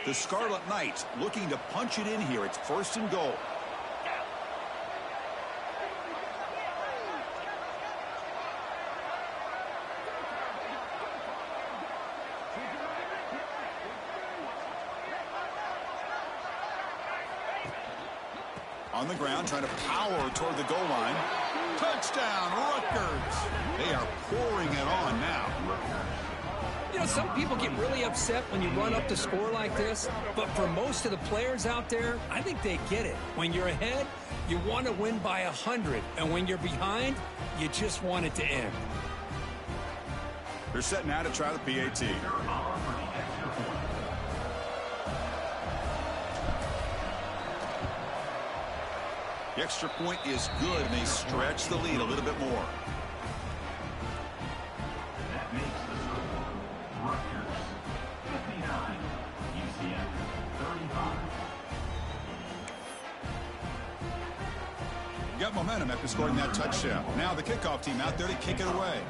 The Scarlet Knights looking to punch it in here. It's first and goal. On the ground, trying to power toward the goal line. Touchdown, Rutgers. They are pouring it on now. You know, some people get really upset when you run up the score like this, but for most of the players out there, I think they get it. When you're ahead, you want to win by 100, and when you're behind, you just want it to end. They're setting out to try the PAT. The extra point is good, and they stretch the lead a little bit more. That makes the score Rutgers 59, UCF 35. Got momentum after scoring that touchdown. Now the kickoff team out there to kick it away.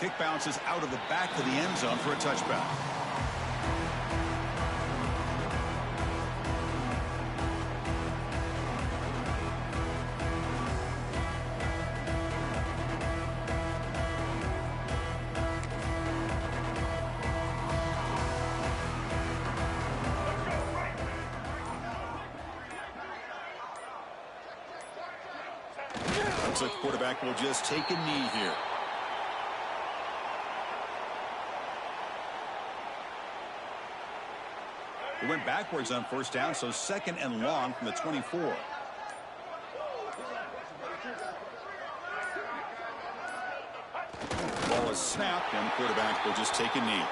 Kick bounces out of the back of the end zone for a touchback. Looks like the quarterback will just take a knee here. It went backwards on first down, so second and long from the 24. Ball is snapped, and the quarterback will just take a knee.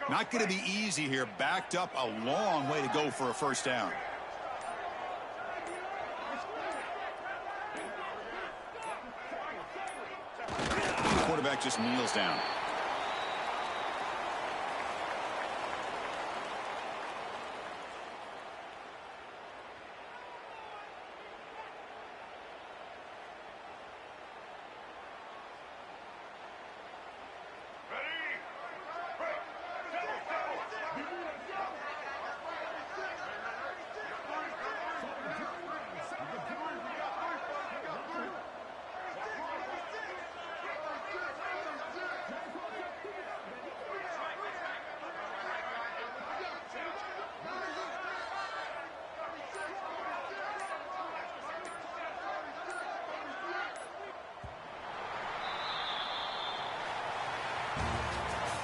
Not going to be easy here. Backed up a long way to go for a first down. The quarterback just kneels down.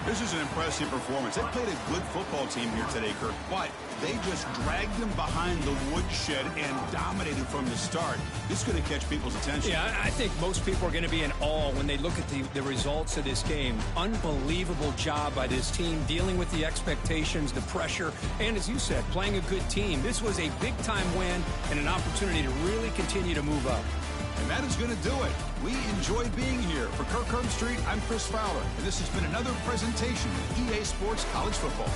This is an impressive performance. They played a good football team here today, Kirk, but they just dragged them behind the woodshed and dominated from the start. This is going to catch people's attention. Yeah, I think most people are going to be in awe when they look at the results of this game. Unbelievable job by this team, dealing with the expectations, the pressure, and as you said, playing a good team. This was a big-time win and an opportunity to really continue to move up. And that is going to do it. We enjoy being here. For Kirk Street, I'm Chris Fowler, and this has been another presentation of EA Sports College Football.